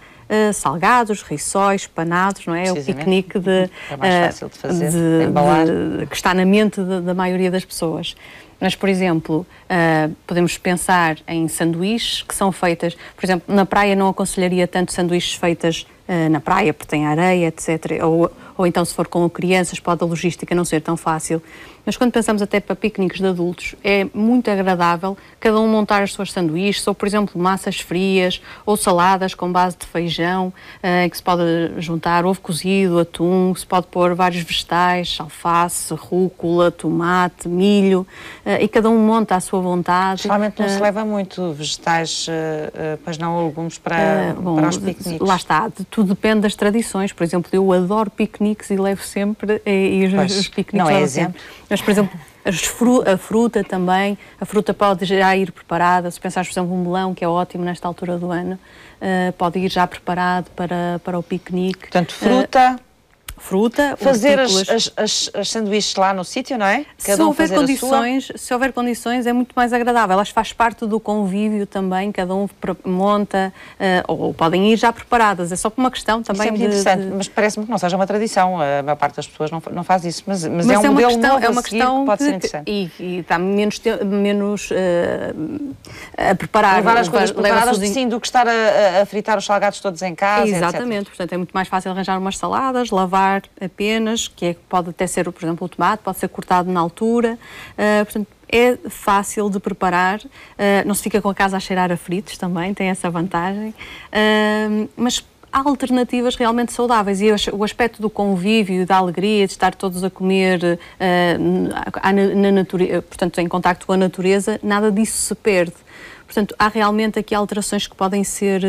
salgados, rissóis, panados, não é? O piquenique é mais fácil de fazer, de embalar. Que está na mente da maioria das pessoas. Mas, por exemplo, podemos pensar em sanduíches que são feitas, por exemplo, na praia não aconselharia tanto sanduíches feitas na praia, porque tem areia, etc. Ou então, se for com crianças, pode a logística não ser tão fácil. Mas quando pensamos até para piqueniques de adultos, é muito agradável cada um montar as suas sanduíches, ou, por exemplo, massas frias, ou saladas com base de feijão, em que se pode juntar ovo cozido, atum, se pode pôr vários vegetais, alface, rúcula, tomate, milho, e cada um monta à sua vontade. Geralmente não se leva muito vegetais, pois não, legumes para os piqueniques. Lá está, tudo depende das tradições. Por exemplo, eu adoro piqueniques e levo sempre os piqueniques. Não é exemplo. Mas, por exemplo, a fruta também, a fruta pode já ir preparada. Se pensares, por exemplo, um melão, que é ótimo nesta altura do ano, pode ir já preparado para o piquenique. Portanto, fruta, fazer as sanduíches lá no sítio, não é? Se houver condições, é muito mais agradável. Elas faz parte do convívio também, cada um monta, ou podem ir já preparadas. É só por uma questão também. Isso é muito interessante, mas parece-me que não seja uma tradição. A maior parte das pessoas não faz isso, mas é um modelo novo a seguir que pode ser interessante. E está menos a preparar. Levar as coisas preparadas, sim, do que estar a fritar os salgados todos em casa, exatamente, etc. Portanto, é muito mais fácil arranjar umas saladas, lavar apenas, pode até ser, por exemplo, o tomate, pode ser cortado na altura, portanto, é fácil de preparar, não se fica com a casa a cheirar a fritos também, tem essa vantagem, mas há alternativas realmente saudáveis e o aspecto do convívio, da alegria, de estar todos a comer na natureza, portanto, em contacto com a natureza, nada disso se perde. Portanto, há realmente aqui alterações que podem ser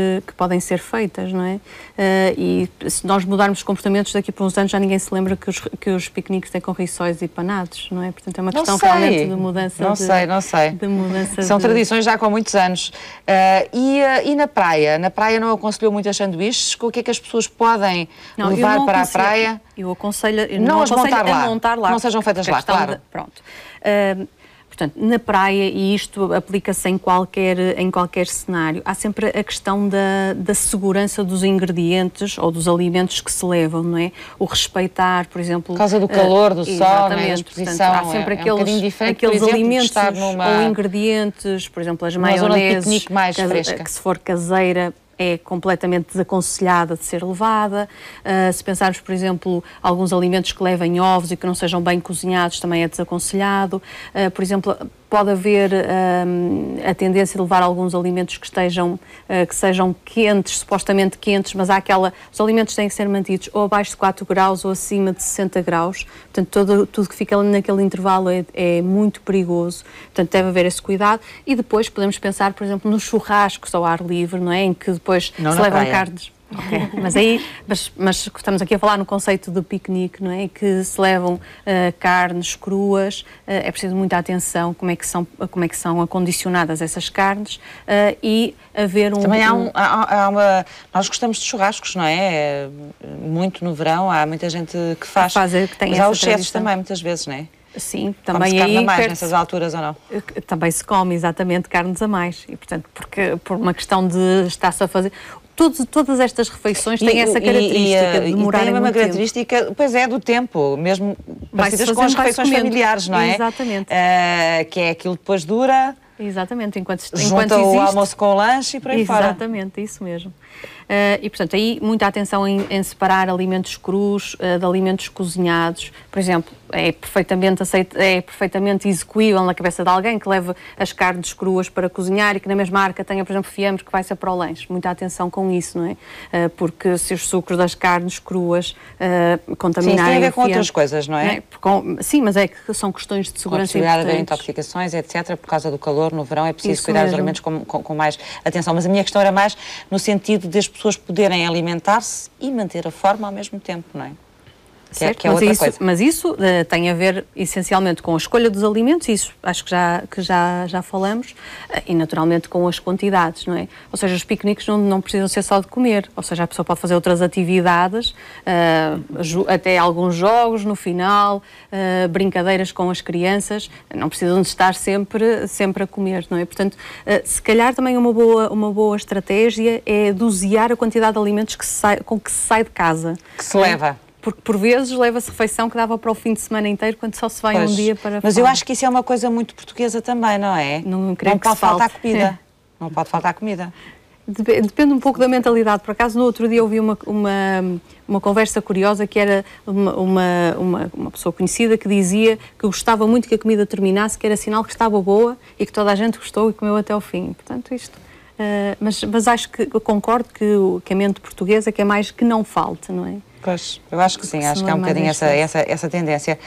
feitas, não é? E se nós mudarmos comportamentos daqui por uns anos, já ninguém se lembra que os piqueniques têm com rissóis e panados, não é? Portanto, é uma questão realmente de mudança. Não sei. São tradições já com muitos anos. E na praia? Na praia não aconselhou muito as sanduíches? O que é que as pessoas podem levar para a praia? Eu aconselho... Não as montar lá. Não sejam feitas lá, claro. Pronto. Portanto, na praia, e isto aplica-se em qualquer cenário, há sempre a questão da segurança dos ingredientes ou dos alimentos que se levam, não é? O respeitar, por exemplo... Por causa do calor, do sol, né? A exposição, há sempre aqueles alimentos ou ingredientes, por exemplo, as maioneses, que se for caseira, é completamente desaconselhada de ser levada. Se pensarmos, por exemplo, alguns alimentos que levem ovos e que não sejam bem cozinhados, também é desaconselhado. Por exemplo, pode haver a tendência de levar alguns alimentos que sejam quentes, supostamente quentes, mas os alimentos têm que ser mantidos ou abaixo de 4 graus ou acima de 60 graus. Portanto, tudo que fica ali naquele intervalo é muito perigoso. Portanto, deve haver esse cuidado. E depois podemos pensar, por exemplo, nos churrascos ao ar livre, não é? Em que depois se levam carnes... Okay. Mas estamos aqui a falar no conceito de piquenique, não é? Que se levam carnes cruas, é preciso muita atenção como é que são acondicionadas essas carnes e haver um... Também nós gostamos de churrascos, não é? Muito no verão, há muita gente que faz. Que tem mas há os excessos também, muitas vezes, não é? Sim, também come-se carne a mais nessas alturas ou não? Também se come, exatamente, carnes a mais. E, portanto, por uma questão de estar-se a fazer... Todas estas refeições têm essa característica de demorarem muito tempo. E tem a mesma característica, pois é, do tempo, mesmo parecidas com as refeições familiares, não é? Exatamente. Que é aquilo que depois dura... Exatamente, enquanto junta o almoço com o lanche e por aí fora. Exatamente, isso mesmo. E, portanto, aí muita atenção em separar alimentos crus de alimentos cozinhados. Por exemplo, é perfeitamente execuível na cabeça de alguém que leve as carnes cruas para cozinhar e que na mesma arca tenha, por exemplo, fiambre que vai ser para o lanche. Muita atenção com isso, não é? Porque se os sucos das carnes cruas contaminarem... Sim, tem a ver com outras coisas, não é? Sim, mas é que são questões de segurança importantes. A possibilidade de haver intoxicações, etc. Por causa do calor, no verão é preciso cuidar dos alimentos com mais atenção. Mas a minha questão era mais no sentido de as pessoas poderem alimentar-se e manter a forma ao mesmo tempo, não é? Certo, que é outra coisa. Mas isso tem a ver essencialmente com a escolha dos alimentos, isso acho que já falamos, e naturalmente com as quantidades, não é? Ou seja, os piqueniques não precisam ser só de comer, ou seja, a pessoa pode fazer outras atividades, até alguns jogos no final, brincadeiras com as crianças, não precisam de estar sempre a comer, não é? Portanto, se calhar também uma boa estratégia é dosear a quantidade de alimentos com que se sai de casa. Que se leva. Porque por vezes leva-se refeição que dava para o fim de semana inteiro, quando só se vai um dia para... Mas eu acho que isso é uma coisa muito portuguesa também, não é? Não pode faltar comida. Não pode faltar comida. Depende um pouco da mentalidade. Por acaso, no outro dia ouvi uma conversa curiosa que era uma pessoa conhecida que dizia que gostava muito que a comida terminasse, que era sinal que estava boa e que toda a gente gostou e comeu até ao fim. Portanto, isto... Mas acho que eu concordo que a mente portuguesa que é mais que não falte, não é? Pois, eu acho que sim, acho que há um bocadinho essa tendência.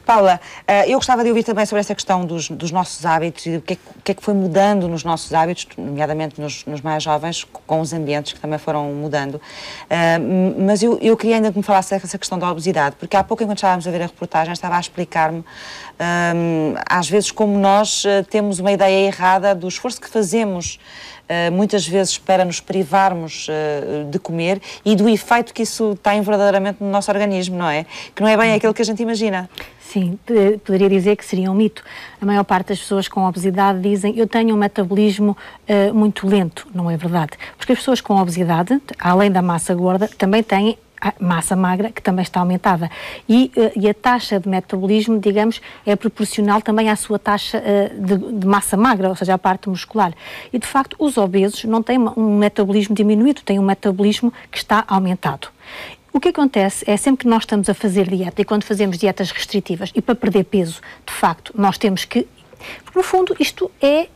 Paula, eu gostava de ouvir também sobre essa questão dos nossos hábitos e o que é que foi mudando nos nossos hábitos, nomeadamente nos mais jovens, com os ambientes que também foram mudando. Mas eu queria ainda que me falasse dessa questão da obesidade, porque há pouco, enquanto estávamos a ver a reportagem, estava a explicar-me, às vezes, como nós temos uma ideia errada do esforço que fazemos muitas vezes para nos privarmos de comer e do efeito que isso tem verdadeiramente no nosso organismo, não é? Que não é bem aquilo que a gente imagina. Sim, poderia dizer que seria um mito. A maior parte das pessoas com obesidade dizem eu tenho um metabolismo muito lento. Não é verdade. Porque as pessoas com obesidade, além da massa gorda, também têm a massa magra, que também está aumentada. E a taxa de metabolismo, digamos, é proporcional também à sua taxa de massa magra, ou seja, à parte muscular. E, de facto, os obesos não têm um metabolismo diminuído, têm um metabolismo que está aumentado. O que acontece é sempre que nós estamos a fazer dieta, e quando fazemos dietas restritivas, e para perder peso, de facto, nós temos que... Porque, no fundo, isto é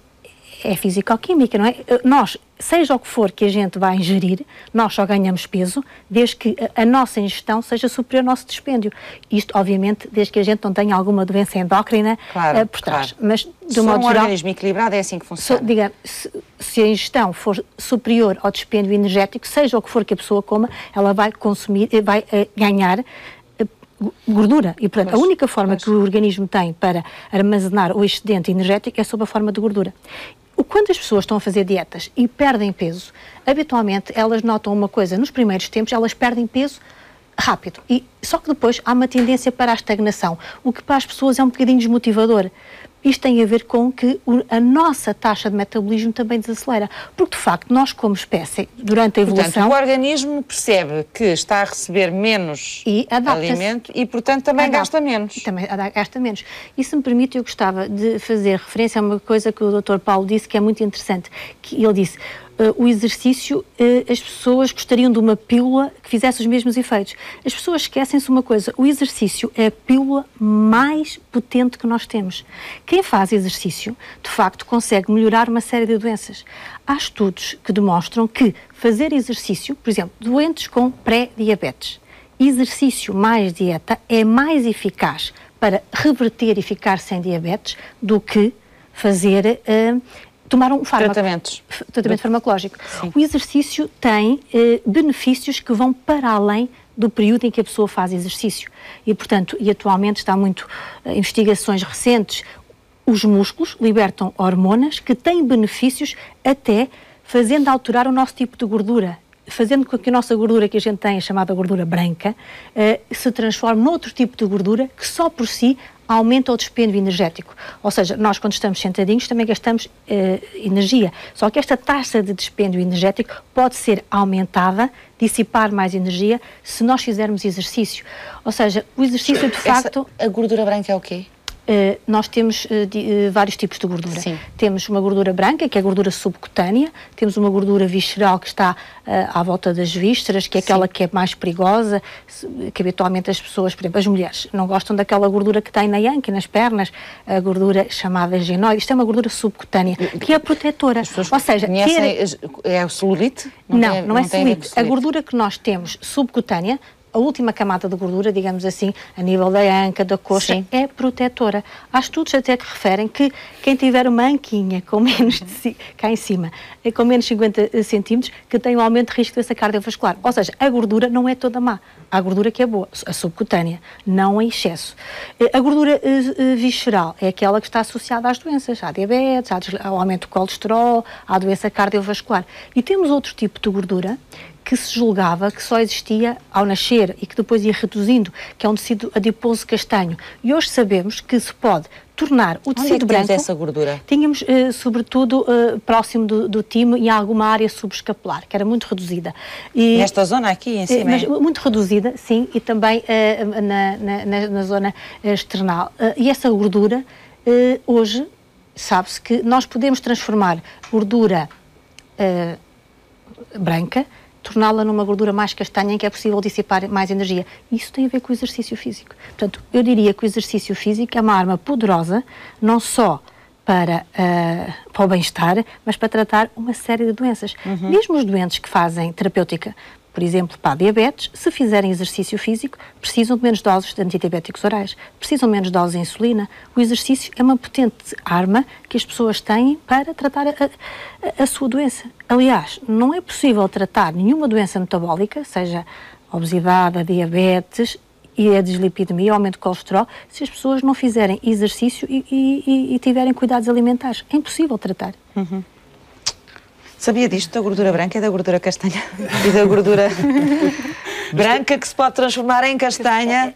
fisicoquímica, não é? Nós, seja o que for que a gente vai ingerir, nós só ganhamos peso desde que a nossa ingestão seja superior ao nosso dispêndio. Isto, obviamente, desde que a gente não tenha alguma doença endócrina por trás. Claro. Mas, de modo geral, organismo equilibrado é assim que funciona. Digamos, se a ingestão for superior ao dispêndio energético, seja o que for que a pessoa coma, ela vai ganhar gordura. E, portanto, a única forma que o organismo tem para armazenar o excedente energético é sob a forma de gordura. Quando as pessoas estão a fazer dietas e perdem peso, habitualmente elas notam uma coisa, nos primeiros tempos elas perdem peso rápido, só que depois há uma tendência para a estagnação, o que para as pessoas é um bocadinho desmotivador. Isto tem a ver com que a nossa taxa de metabolismo também desacelera, porque de facto nós como espécie, durante a evolução... Portanto, o organismo percebe que está a receber menos alimento e portanto também gasta menos. Também gasta menos. E se me permite, eu gostava de fazer referência a uma coisa que o Dr. Paulo disse que é muito interessante, que ele disse... o exercício, as pessoas gostariam de uma pílula que fizesse os mesmos efeitos. As pessoas esquecem-se uma coisa, o exercício é a pílula mais potente que nós temos. Quem faz exercício, de facto, consegue melhorar uma série de doenças. Há estudos que demonstram que fazer exercício, por exemplo, doentes com pré-diabetes, exercício mais dieta é mais eficaz para reverter e ficar sem diabetes do que fazer tomar um fármaco. Tratamento farmacológico. Sim. O exercício tem benefícios que vão para além do período em que a pessoa faz exercício. E, portanto, atualmente está muito investigações recentes, os músculos libertam hormonas que têm benefícios até fazendo alterar o nosso tipo de gordura, fazendo com que a nossa gordura que a gente tem, chamada gordura branca, se transforme noutro tipo de gordura que só por si aumenta o dispêndio energético. Ou seja, nós quando estamos sentadinhos também gastamos energia. Só que esta taxa de dispêndio energético pode ser aumentada, dissipar mais energia, se nós fizermos exercício. Ou seja, o exercício de facto... A gordura branca é o quê? Nós temos vários tipos de gordura. Sim. Temos uma gordura branca, que é a gordura subcutânea, temos uma gordura visceral que está à volta das vísceras, que é aquela que é mais perigosa, que habitualmente as pessoas, por exemplo, as mulheres, não gostam daquela gordura que tem na anca, nas pernas, a gordura chamada ginoide. Isto é uma gordura subcutânea, que é protetora. Ou seja, é o celulite? Não é celulite. A gordura que nós temos subcutânea, a última camada de gordura, digamos assim, a nível da anca, da coxa, sim, é protetora. Há estudos até que referem que quem tiver uma anquinha com menos de, cá em cima, com menos de 50 centímetros, que tem um aumento de risco de doença cardiovascular. Ou seja, a gordura não é toda má. Há a gordura que é boa, a subcutânea, não em excesso. A gordura visceral é aquela que está associada às doenças, à diabetes, ao aumento do colesterol, à doença cardiovascular. E temos outro tipo de gordura que se julgava que só existia ao nascer e que depois ia reduzindo, que é um tecido adiposo castanho. E hoje sabemos que se pode tornar o tecido branco... Onde é que essa gordura? Tínhamos, sobretudo, próximo do timo e em alguma área subescapular, que era muito reduzida. E, nesta zona aqui, em cima? Mas muito reduzida, sim, e também na zona external. E essa gordura, hoje, sabe-se que nós podemos transformar gordura branca, torná-la numa gordura mais castanha em que é possível dissipar mais energia. Isso tem a ver com o exercício físico. Portanto, eu diria que o exercício físico é uma arma poderosa, não só para o bem-estar, mas para tratar uma série de doenças. Mesmo os doentes que fazem terapêutica, por exemplo, para a diabetes, se fizerem exercício físico, precisam de menos doses de antidiabéticos orais, precisam de menos doses de insulina. O exercício é uma potente arma que as pessoas têm para tratar a sua doença. Aliás, não é possível tratar nenhuma doença metabólica, seja a obesidade, a diabetes e a dislipidemia, o aumento de colesterol, se as pessoas não fizerem exercício e tiverem cuidados alimentares. É impossível tratar. Sabia disto, da gordura branca e da gordura castanha? E da gordura branca que se pode transformar em castanha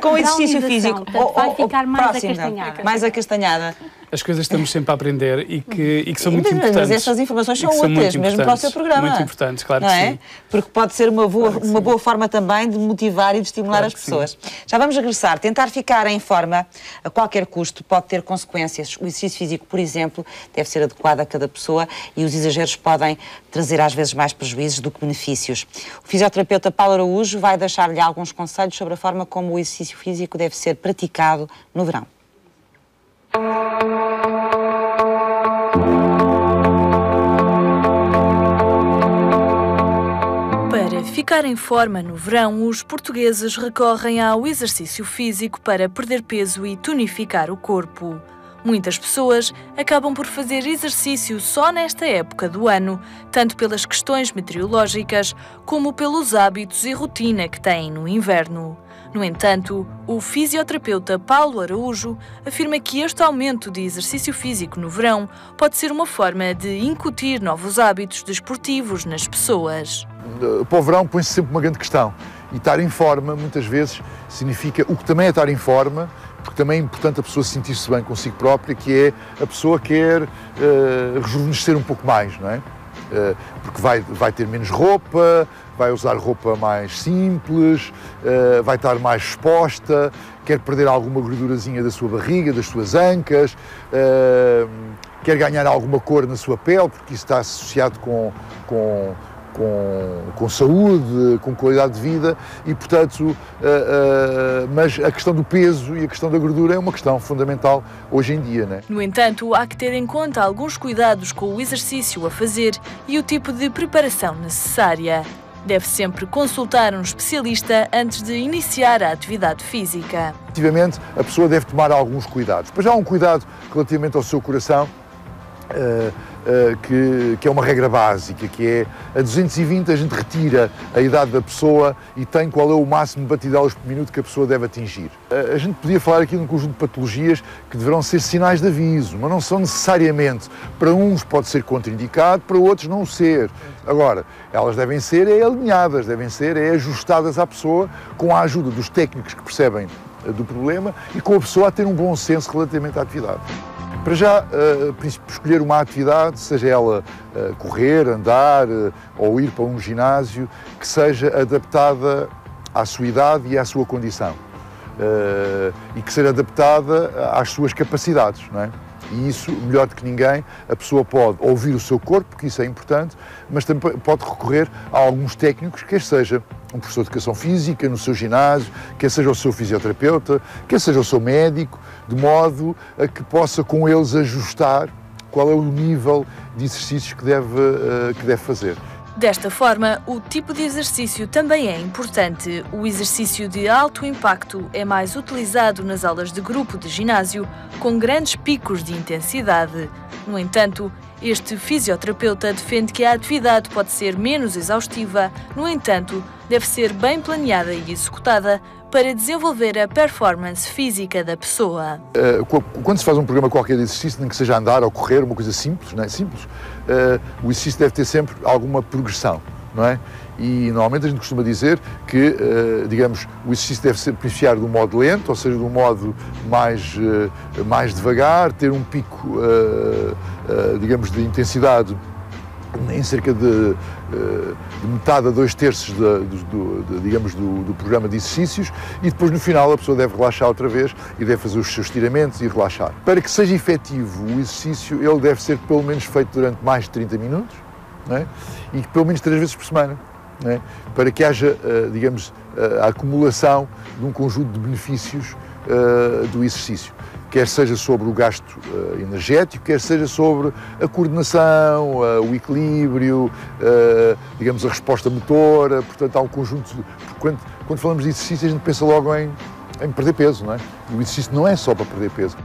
com exercício físico. Vai ficar mais acastanhada. Mais acastanhada. As coisas estamos sempre a aprender e que são muito importantes. Mas essas informações são úteis, mesmo para o seu programa. Muito importantes, claro que sim. Porque pode ser uma boa forma também de motivar e de estimular as pessoas. Já vamos regressar. Tentar ficar em forma a qualquer custo pode ter consequências. O exercício físico, por exemplo, deve ser adequado a cada pessoa e os exageros podem trazer às vezes mais prejuízos do que benefícios. O fisioterapeuta Paulo Araújo vai deixar-lhe alguns conselhos sobre a forma como o exercício físico deve ser praticado no verão. Para ficar em forma no verão, os portugueses recorrem ao exercício físico para perder peso e tonificar o corpo. Muitas pessoas acabam por fazer exercício só nesta época do ano, tanto pelas questões meteorológicas como pelos hábitos e rotina que têm no inverno. No entanto, o fisioterapeuta Paulo Araújo afirma que este aumento de exercício físico no verão pode ser uma forma de incutir novos hábitos desportivos nas pessoas. Para o verão põe-se sempre uma grande questão e estar em forma muitas vezes significa, o que também é estar em forma, porque também é importante a pessoa sentir-se bem consigo própria, que é a pessoa quer rejuvenescer um pouco mais, não é? Porque vai ter menos roupa, vai usar roupa mais simples, vai estar mais exposta, quer perder alguma gordurazinha da sua barriga, das suas ancas, quer ganhar alguma cor na sua pele, porque isso está associado com saúde, com qualidade de vida e, portanto, mas a questão do peso e a questão da gordura é uma questão fundamental hoje em dia, né? No entanto, há que ter em conta alguns cuidados com o exercício a fazer e o tipo de preparação necessária. Deve sempre consultar um especialista antes de iniciar a atividade física. Efetivamente, a pessoa deve tomar alguns cuidados. Mas já há um cuidado relativamente ao seu coração, que é uma regra básica, que é a 220 a gente retira a idade da pessoa e tem qual é o máximo de batidelas por minuto que a pessoa deve atingir. A gente podia falar aqui de um conjunto de patologias que deverão ser sinais de aviso, mas não são necessariamente. Para uns pode ser contraindicado, para outros não ser. Agora, elas devem ser alinhadas, devem ser ajustadas à pessoa com a ajuda dos técnicos que percebem do problema e com a pessoa a ter um bom senso relativamente à atividade. Para já, escolher uma atividade, seja ela correr, andar ou ir para um ginásio, que seja adaptada à sua idade e à sua condição. E que seja adaptada às suas capacidades, não é? E isso, melhor do que ninguém, a pessoa pode ouvir o seu corpo, que isso é importante, mas também pode recorrer a alguns técnicos, quer seja um professor de educação física no seu ginásio, quer seja o seu fisioterapeuta, quer seja o seu médico, de modo a que possa com eles ajustar qual é o nível de exercícios que deve fazer. Desta forma, o tipo de exercício também é importante. O exercício de alto impacto é mais utilizado nas aulas de grupo de ginásio, com grandes picos de intensidade. No entanto, este fisioterapeuta defende que a atividade pode ser menos exaustiva, no entanto, deve ser bem planeada e executada para desenvolver a performance física da pessoa. Quando se faz um programa qualquer de exercício, nem que seja andar ou correr, uma coisa simples, não é? Simples, o exercício deve ter sempre alguma progressão, não é? E normalmente a gente costuma dizer que, digamos, o exercício deve ser beneficiar de um modo lento, ou seja, de um modo mais devagar, ter um pico, digamos, de intensidade em cerca de metade a 2/3 do programa de exercícios, e depois no final a pessoa deve relaxar outra vez e deve fazer os seus estiramentos e relaxar. Para que seja efetivo o exercício, ele deve ser pelo menos feito durante mais de 30 minutos, não é? E pelo menos 3 vezes por semana, não é? Para que haja, digamos, a acumulação de um conjunto de benefícios do exercício. Quer seja sobre o gasto energético, quer seja sobre a coordenação, o equilíbrio, digamos, a resposta motora. Portanto, há um conjunto de... Quando falamos de exercício, a gente pensa logo em perder peso, não é? E o exercício não é só para perder peso.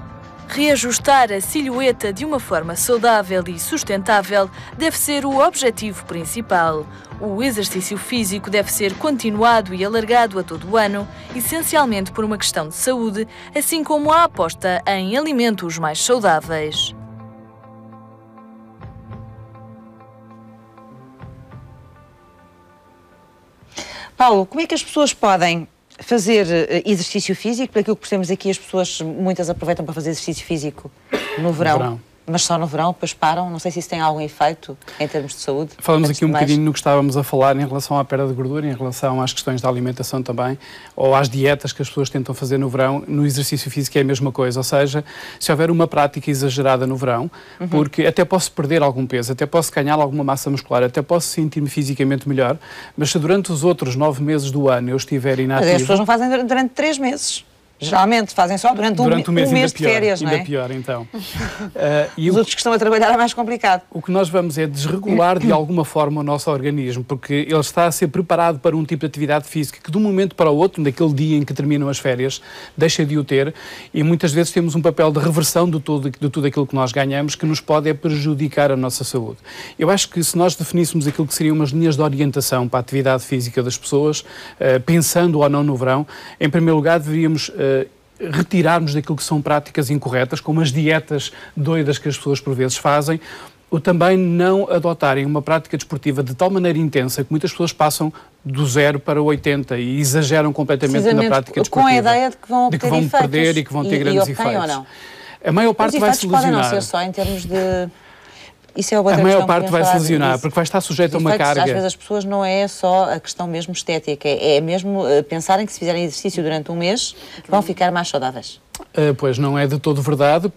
Reajustar a silhueta de uma forma saudável e sustentável deve ser o objetivo principal. O exercício físico deve ser continuado e alargado a todo o ano, essencialmente por uma questão de saúde, assim como a aposta em alimentos mais saudáveis. Paulo, como é que as pessoas podem fazer exercício físico? Por aquilo que percebemos aqui, as pessoas, muitas aproveitam para fazer exercício físico no verão. Mas só no verão, depois param. Não sei se isso tem algum efeito em termos de saúde. Falamos aqui um bocadinho no que estávamos a falar em relação à perda de gordura, em relação às questões da alimentação também, ou às dietas que as pessoas tentam fazer no verão. No exercício físico é a mesma coisa, ou seja, se houver uma prática exagerada no verão, porque até posso perder algum peso, até posso ganhar alguma massa muscular, até posso sentir-me fisicamente melhor, mas se durante os outros 9 meses do ano eu estiver inativo... Mas as pessoas não fazem durante 3 meses. Geralmente fazem só durante um mês de férias, não é? Ainda pior, então. E os outros que estão a trabalhar é mais complicado. O que nós vamos é desregular de alguma forma o nosso organismo, porque ele está a ser preparado para um tipo de atividade física que de um momento para o outro, naquele dia em que terminam as férias, deixa de o ter, e muitas vezes temos um papel de reversão de tudo aquilo que nós ganhamos, que nos pode prejudicar a nossa saúde. Eu acho que se nós definíssemos aquilo que seriam umas linhas de orientação para a atividade física das pessoas, pensando ou não no verão, em primeiro lugar deveríamos retirarmos daquilo que são práticas incorretas, como as dietas doidas que as pessoas por vezes fazem, ou também não adotarem uma prática desportiva de tal maneira intensa que muitas pessoas passam do 0 para 80 e exageram completamente na prática desportiva. Com a ideia de que vão perder e que vão ter grandes efeitos. Ou não? A maior parte vai se lesionar. Podem não ser só em termos de... Isso é outra a maior parte vai se lesionar, porque vai estar sujeito a uma carga. Às vezes as pessoas não é só a questão mesmo estética, é mesmo pensarem que se fizerem exercício durante um mês vão ficar mais saudáveis. Pois não é de todo verdade,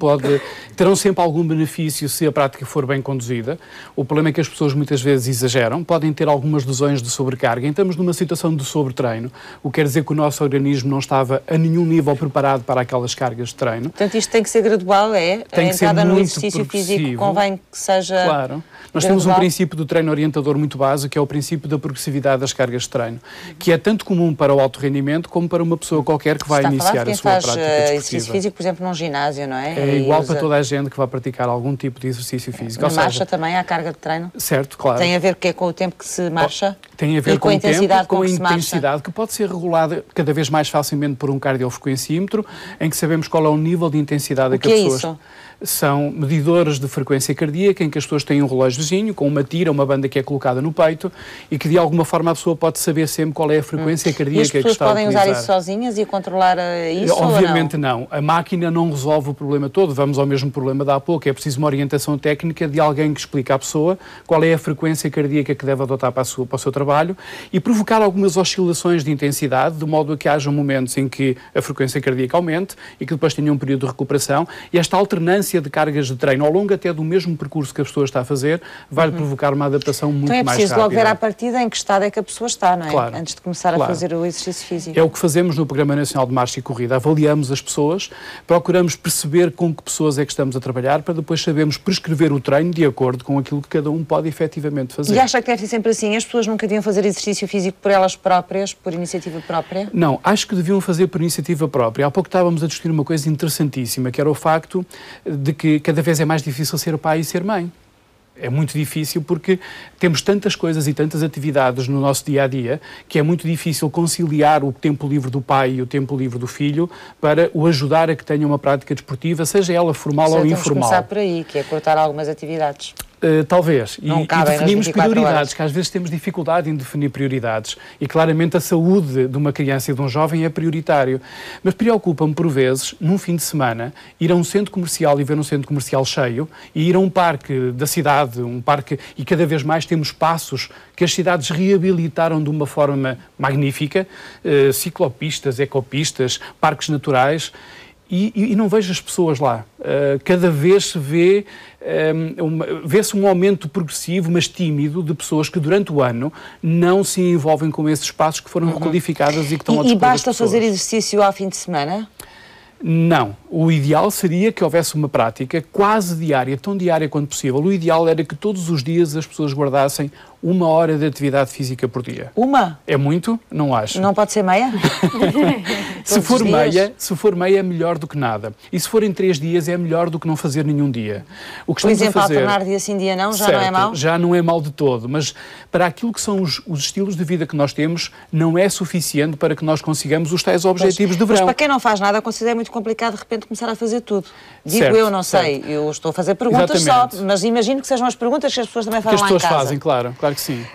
terão sempre algum benefício se a prática for bem conduzida. O problema é que as pessoas muitas vezes exageram, podem ter algumas lesões de sobrecarga. Estamos numa situação de sobretreino, o que quer dizer que o nosso organismo não estava a nenhum nível preparado para aquelas cargas de treino. Portanto, isto tem que ser gradual, tem a entrada no exercício físico convém que seja... Claro. Nós temos um princípio do treino orientador muito básico, que é o princípio da progressividade das cargas de treino, que é tanto comum para o alto rendimento como para uma pessoa qualquer que vai iniciar a sua prática desportiva. Exercício exercício físico, por exemplo, num ginásio, não é? É igual para toda a gente que vai praticar algum tipo de exercício físico. Na marcha também há carga de treino? Certo, claro. Tem a ver com o tempo que se marcha? Tem a ver com a o intensidade tempo, com a intensidade, que pode ser regulada cada vez mais facilmente por um cardiofrequencímetro, em que sabemos qual é o nível de intensidade a que a pessoa... O que é isso? São medidores de frequência cardíaca em que as pessoas têm um relógiozinho com uma tira, uma banda que é colocada no peito e que de alguma forma a pessoa pode saber sempre qual é a frequência cardíaca que está a utilizar. E as pessoas podem usar isso sozinhas e controlar isso? Obviamente não. A máquina não resolve o problema todo. Vamos ao mesmo problema de há pouco. É preciso uma orientação técnica de alguém que explique à pessoa qual é a frequência cardíaca que deve adotar para o seu trabalho e provocar algumas oscilações de intensidade, de modo a que haja momentos em que a frequência cardíaca aumente e que depois tenha um período de recuperação, e esta alternância de cargas de treino ao longo até do mesmo percurso que a pessoa está a fazer vai provocar uma adaptação muito mais rápida. Então é preciso logo ver à partida em que estado é que a pessoa está, não é? Claro. Antes de começar a fazer o exercício físico. É o que fazemos no Programa Nacional de Marcha e Corrida. Avaliamos as pessoas, procuramos perceber com que pessoas é que estamos a trabalhar para depois sabermos prescrever o treino de acordo com aquilo que cada um pode efetivamente fazer. E acha que deve ser sempre assim? As pessoas nunca deviam fazer exercício físico por elas próprias, por iniciativa própria? Não, acho que deviam fazer por iniciativa própria. Há pouco estávamos a discutir uma coisa interessantíssima, que era o facto de que cada vez é mais difícil ser pai e ser mãe. É muito difícil porque temos tantas coisas e tantas atividades no nosso dia-a-dia que é muito difícil conciliar o tempo livre do pai e o tempo livre do filho para o ajudar a que tenha uma prática desportiva, seja ela formal ou informal. Temos que começar por aí, que é cortar algumas atividades. Talvez. E definimos prioridades, que às vezes temos dificuldade em definir prioridades. E claramente a saúde de uma criança e de um jovem é prioritário. Mas preocupa-me, por vezes, num fim de semana, ir a um centro comercial e ver um centro comercial cheio e ir a um parque da cidade, e cada vez mais temos espaços que as cidades reabilitaram de uma forma magnífica, ciclopistas, ecopistas, parques naturais, e não vejo as pessoas lá. Cada vez se vê-se um aumento progressivo, mas tímido, de pessoas que durante o ano não se envolvem com esses espaços que foram recodificados e que estão a dispor das pessoas. E basta fazer exercício ao fim de semana? Não. O ideal seria que houvesse uma prática quase diária, tão diária quanto possível. O ideal era que todos os dias as pessoas guardassem 1 hora de atividade física por dia. Uma? É muito? Não acho. Não pode ser meia? Se for meia é melhor do que nada. E se for em 3 dias é melhor do que não fazer nenhum dia. O que por exemplo, alternar dia sim, dia não, já não é mau? Já não é mau de todo, mas para aquilo que são os estilos de vida que nós temos, não é suficiente para que nós consigamos os tais objetivos de verão. Mas para quem não faz nada, considero muito complicado de repente começar a fazer tudo. Digo eu, não sei, eu estou a fazer perguntas só, mas imagino que sejam as perguntas que as pessoas também fazem lá em casa. Que as pessoas fazem, claro que sim.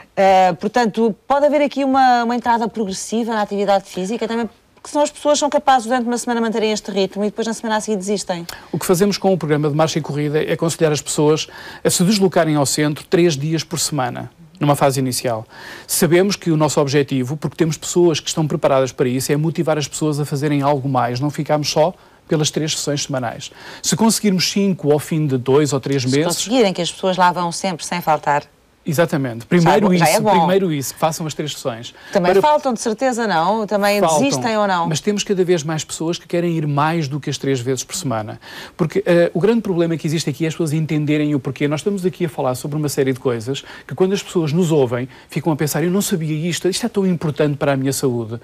Portanto, pode haver aqui uma entrada progressiva na atividade física, também porque senão as pessoas são capazes durante uma semana manterem este ritmo e depois na semana a seguir desistem. O que fazemos com o programa de marcha e corrida é aconselhar as pessoas a se deslocarem ao centro 3 dias por semana, numa fase inicial. Sabemos que o nosso objetivo, porque temos pessoas que estão preparadas para isso, é motivar as pessoas a fazerem algo mais, não ficarmos só pelas 3 sessões semanais. Se conseguirmos 5 ao fim de 2 ou 3 meses... Se conseguirem que as pessoas lá vão sempre, sem faltar... Exatamente. Primeiro isso, que façam as 3 sessões. Também faltam, de certeza, não? Também desistem ou não? Mas temos cada vez mais pessoas que querem ir mais do que as 3 vezes por semana. Porque o grande problema que existe aqui é as pessoas entenderem o porquê. Nós estamos aqui a falar sobre uma série de coisas que quando as pessoas nos ouvem, ficam a pensar, eu não sabia isto é tão importante para a minha saúde.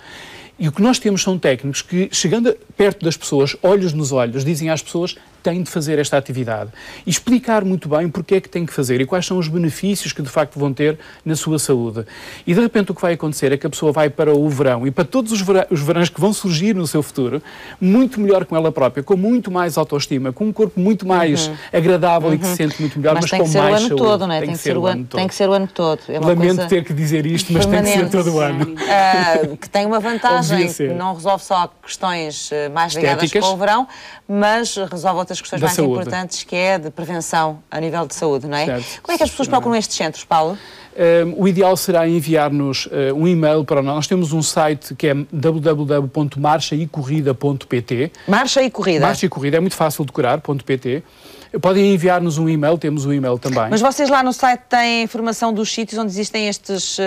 E o que nós temos são técnicos que, chegando perto das pessoas, olhos nos olhos, dizem às pessoas têm de fazer esta atividade. E explicar muito bem porque é que têm que fazer e quais são os benefícios que de facto vão ter na sua saúde. E de repente o que vai acontecer é que a pessoa vai para o verão e para todos os verões que vão surgir no seu futuro, muito melhor com ela própria, com muito mais autoestima, com um corpo muito mais agradável e que se sente muito melhor, mas com mais saúde. Tem que ser o ano todo, não é? Tem que ser o ano todo. É uma Lamento ter que dizer isto, mas tem que ser todo o ano. Que tem uma vantagem, que não resolve só questões mais ligadas com o verão, mas resolve outras questões mais importantes, que é de prevenção a nível de saúde, não é? Certo. Como é que as pessoas procuram estes centros, Paulo? O ideal será enviar-nos um e-mail para nós. Nós temos um site que é www.marchaicorrida.pt. Marcha e Corrida? Marcha e Corrida, é muito fácil de decorar, .pt. Podem enviar-nos um e-mail, temos um e-mail também. Mas vocês lá no site têm informação dos sítios onde existem estes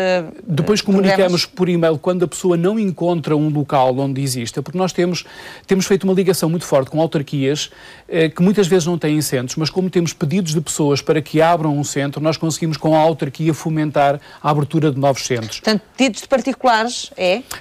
Depois comunicamos por e-mail quando a pessoa não encontra um local onde exista, porque nós temos feito uma ligação muito forte com autarquias que muitas vezes não têm centros, mas como temos pedidos de pessoas para que abram um centro, nós conseguimos com a autarquia fomentar a abertura de novos centros. Portanto, pedidos de particulares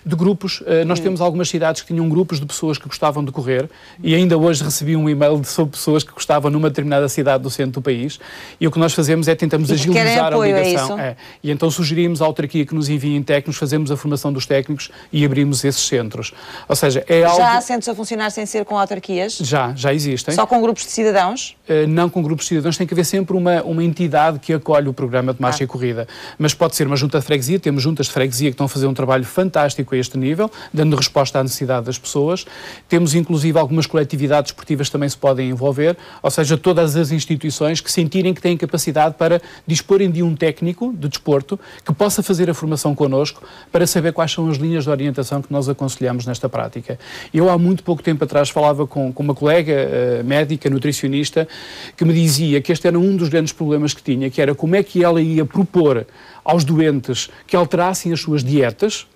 De grupos. Nós temos algumas cidades que tinham grupos de pessoas que gostavam de correr e ainda hoje recebi um e-mail sobre pessoas que gostavam numa determinada cidade do centro do país e o que nós fazemos é tentamos agilizar a ligação. E então sugerimos à autarquia que nos enviem técnicos, fazemos a formação dos técnicos e abrimos esses centros. Ou seja, é algo... Já há centros a funcionar sem ser com autarquias? Já existem. Só com grupos de cidadãos? Não com grupos de cidadãos, tem que haver sempre uma entidade que acolhe o programa de marcha e corrida. Mas pode ser uma junta de freguesia, temos juntas de freguesia que estão a fazer um trabalho fantástico a este nível, dando resposta à necessidade das pessoas. Temos inclusive algumas coletividades esportivas que também se podem envolver, ou seja, todas as instituições que sentirem que têm capacidade para disporem de um técnico de desporto que possa fazer a formação connosco para saber quais são as linhas de orientação que nós aconselhamos nesta prática. Eu há muito pouco tempo atrás falava com uma colega médica, nutricionista, que me dizia que este era um dos grandes problemas que tinha, que era como é que ela ia propor aos doentes que alterassem as suas dietas,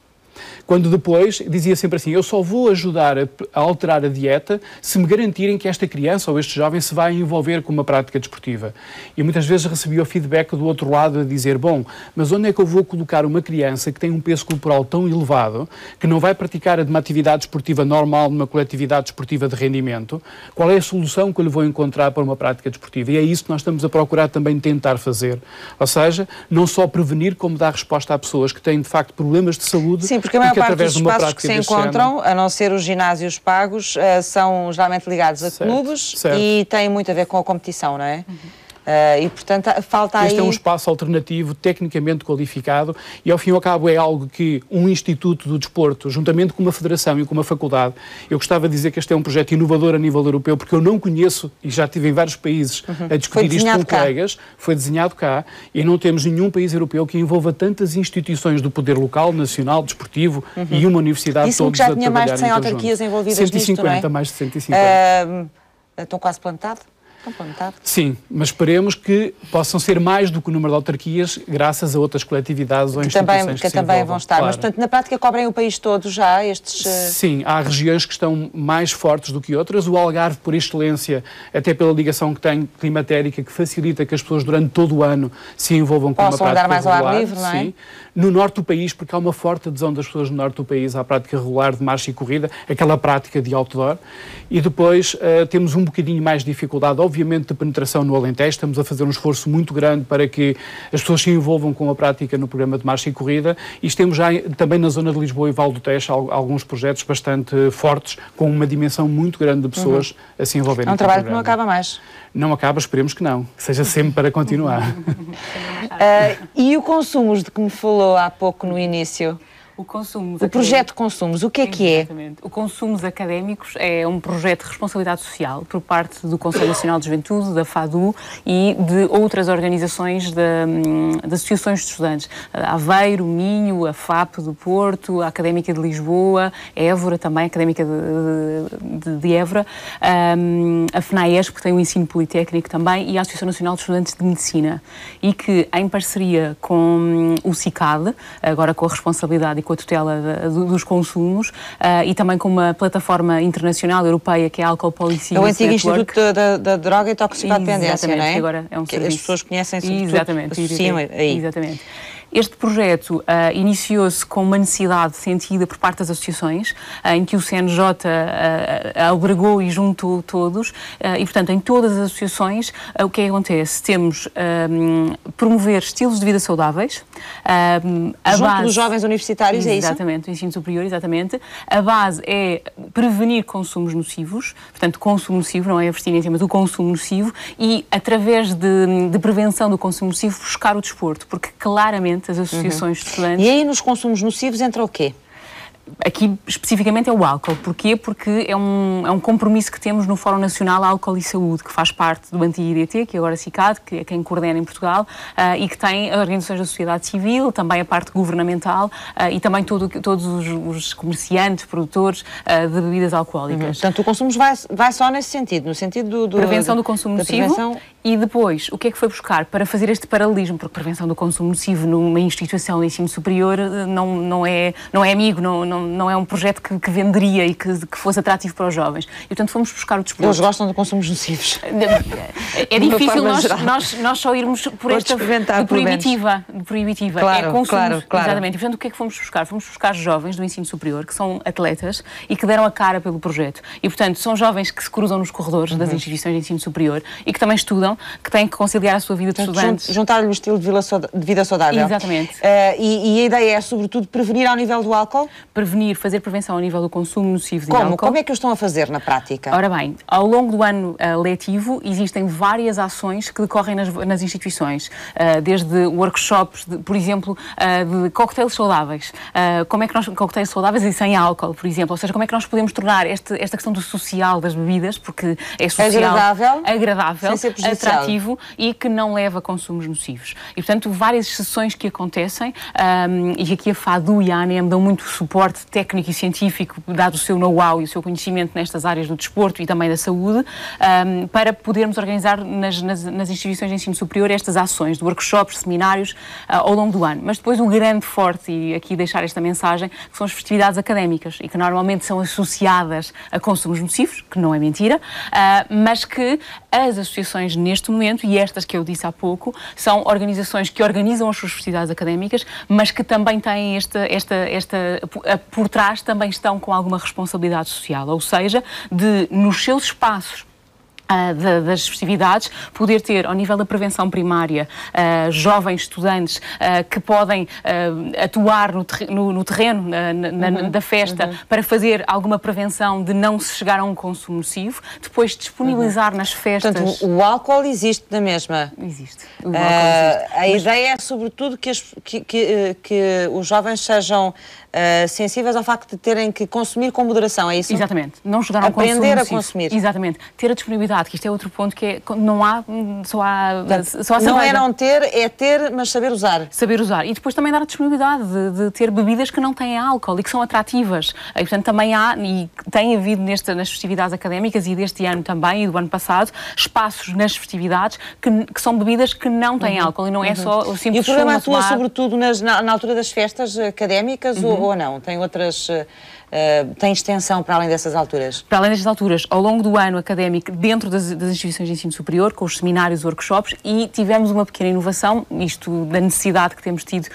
quando depois dizia sempre assim, eu só vou ajudar a alterar a dieta se me garantirem que esta criança ou este jovem se vai envolver com uma prática desportiva. E muitas vezes recebia o feedback do outro lado a dizer, bom, mas onde é que eu vou colocar uma criança que tem um peso corporal tão elevado, que não vai praticar uma atividade desportiva normal numa coletividade desportiva de rendimento? Qual é a solução que eu lhe vou encontrar para uma prática desportiva? E é isso que nós estamos a procurar também tentar fazer. Ou seja, não só prevenir, como dar resposta a pessoas que têm, de facto, problemas de saúde. Sim, porque a maior parte dos espaços que se encontram, a não ser os ginásios pagos, são geralmente ligados a clubes e têm muito a ver com a competição, não é? E, portanto, falta aí... Este é um espaço alternativo, tecnicamente qualificado e, ao fim e ao cabo, é algo que um instituto do desporto, juntamente com uma federação e com uma faculdade, eu gostava de dizer que este é um projeto inovador a nível europeu, porque eu não conheço, e já estive em vários países a discutir isto com colegas, foi desenhado cá, e não temos nenhum país europeu que envolva tantas instituições do poder local, nacional, desportivo e uma universidade todos a trabalhar. Isso que já tinha mais de 100 autarquias envolvidas 150, nisto, não é? Mais de 150. Estão quase plantado? Sim, mas esperemos que possam ser mais do que o número de autarquias, graças a outras coletividades ou instituições que também vão estar. Claro. Mas, portanto, na prática cobrem o país todo já estes... Sim, há regiões que estão mais fortes do que outras. O Algarve, por excelência, até pela ligação que tem climatérica, que facilita que as pessoas durante todo o ano se envolvam com uma prática regular. Possam andar mais ao ar livre, não é? Sim. No norte do país, porque há uma forte adesão das pessoas no norte do país à prática regular de marcha e corrida, aquela prática de outdoor. E depois temos um bocadinho mais de dificuldade, obviamente, de penetração no Alentejo. Estamos a fazer um esforço muito grande para que as pessoas se envolvam com a prática no programa de marcha e corrida e temos já também na zona de Lisboa e Val do Tejo alguns projetos bastante fortes, com uma dimensão muito grande de pessoas a se envolverem. É um trabalho que não acaba mais. Não acaba, esperemos que não, que seja sempre para continuar. E o Consumos, de que me falou há pouco no início? O projeto Consumos, o que é que é? Exatamente. O Consumos Académicos é um projeto de responsabilidade social por parte do Conselho Nacional de Juventude, da FADU e de outras organizações de associações de estudantes. A Aveiro, Minho, a FAP do Porto, a Académica de Lisboa, Évora também, a Académica de Évora, a FNAESP, que tem o ensino politécnico também, e a Associação Nacional de Estudantes de Medicina. E que, em parceria com o CICAD, agora com a responsabilidade e com a tutela dos consumos e também com uma plataforma internacional europeia que é a Alcohol Policy Network. É o antigo Instituto da Droga e Toxicodependência, não é? Que agora é um serviço. As pessoas conhecem sobretudo. Exatamente. Aí. Exatamente. Este projeto iniciou-se com uma necessidade sentida por parte das associações, em que o CNJ albergou e juntou todos, e, portanto, em todas as associações, o que acontece? Temos promover estilos de vida saudáveis. Junto dos jovens universitários, é isso? Exatamente, o ensino superior, exatamente. A base é prevenir consumos nocivos, portanto, consumo nocivo, não é a abstinência, mas o consumo nocivo, e, através de prevenção do consumo nocivo, buscar o desporto, porque, claramente, as associações de estudantes... E aí nos consumos nocivos entra o quê? Aqui, especificamente, é o álcool. Porquê? Porque é um compromisso que temos no Fórum Nacional Álcool e Saúde, que faz parte do anti-IDT, que é agora CICAD, que é quem coordena em Portugal, e que tem as organizações da sociedade civil, também a parte governamental e também todos os comerciantes, produtores de bebidas alcoólicas. Portanto, o consumo vai só nesse sentido, no sentido prevenção do consumo nocivo. E depois, o que é que foi buscar para fazer este paralelismo? Porque prevenção do consumo nocivo numa instituição de ensino superior não é amigo, não é um projeto que venderia e que fosse atrativo para os jovens. E, portanto, fomos buscar o desporto. Eles gostam de consumos nocivos. É difícil nós só irmos por esta proibitiva. Claro, é consumo. claro. Exatamente. E, portanto, o que é que fomos buscar? Fomos buscar jovens do ensino superior, que são atletas e que deram a cara pelo projeto. E, portanto, são jovens que se cruzam nos corredores das instituições de ensino superior e que também estudam, que têm que conciliar a sua vida de estudantes. Juntar-lhe o estilo de vida saudável. Exatamente. E a ideia é, sobretudo, prevenir ao nível do álcool? Fazer prevenção ao nível do consumo nocivo de álcool. Como é que o estão a fazer na prática? Ora bem, ao longo do ano letivo existem várias ações que decorrem nas instituições, desde workshops, por exemplo, de coquetéis saudáveis. Como é que coquetéis saudáveis e sem álcool, por exemplo, ou seja, como é que nós podemos tornar esta questão do social das bebidas, porque é social, agradável, atrativo e que não leva a consumos nocivos. E, portanto, várias sessões que acontecem, e aqui a FADU e a ANEM dão muito suporte técnico e científico, dado o seu know-how e o seu conhecimento nestas áreas do desporto e também da saúde, para podermos organizar nas instituições de ensino superior estas ações de workshops, seminários, ao longo do ano. Mas depois o grande forte, e aqui deixar esta mensagem, que são as festividades académicas e que normalmente são associadas a consumos nocivos, que não é mentira, mas que as associações neste momento, e estas que eu disse há pouco, são organizações que organizam as suas festividades académicas, mas que também têm por trás também estão com alguma responsabilidade social, ou seja, de nos seus espaços das festividades, poder ter, ao nível da prevenção primária, jovens estudantes que podem atuar no terreno da festa para fazer alguma prevenção de não se chegar a um consumo nocivo, depois disponibilizar nas festas... Portanto, o álcool existe na mesma? Existe. A ideia é, sobretudo, que os jovens sejam sensíveis ao facto de terem que consumir com moderação, é isso? Exatamente. Não chegar a um consumo nocivo. Aprender a consumir. Exatamente. Ter a disponibilidade, que isto é outro ponto que é, não há, só há cerveja. Não é não ter, é ter, mas saber usar. Saber usar. E depois também dar a disponibilidade de ter bebidas que não têm álcool e que são atrativas. E, portanto, também há, e tem havido nas festividades académicas e deste ano também, e do ano passado, espaços nas festividades que são bebidas que não têm álcool e não é só o simples. E o programa atua sobretudo na altura das festas académicas ou não? Tem outras... tem extensão para além dessas alturas? Para além destas alturas, ao longo do ano académico, dentro das instituições de ensino superior, com os seminários, workshops, e tivemos uma pequena inovação, isto da necessidade que temos tido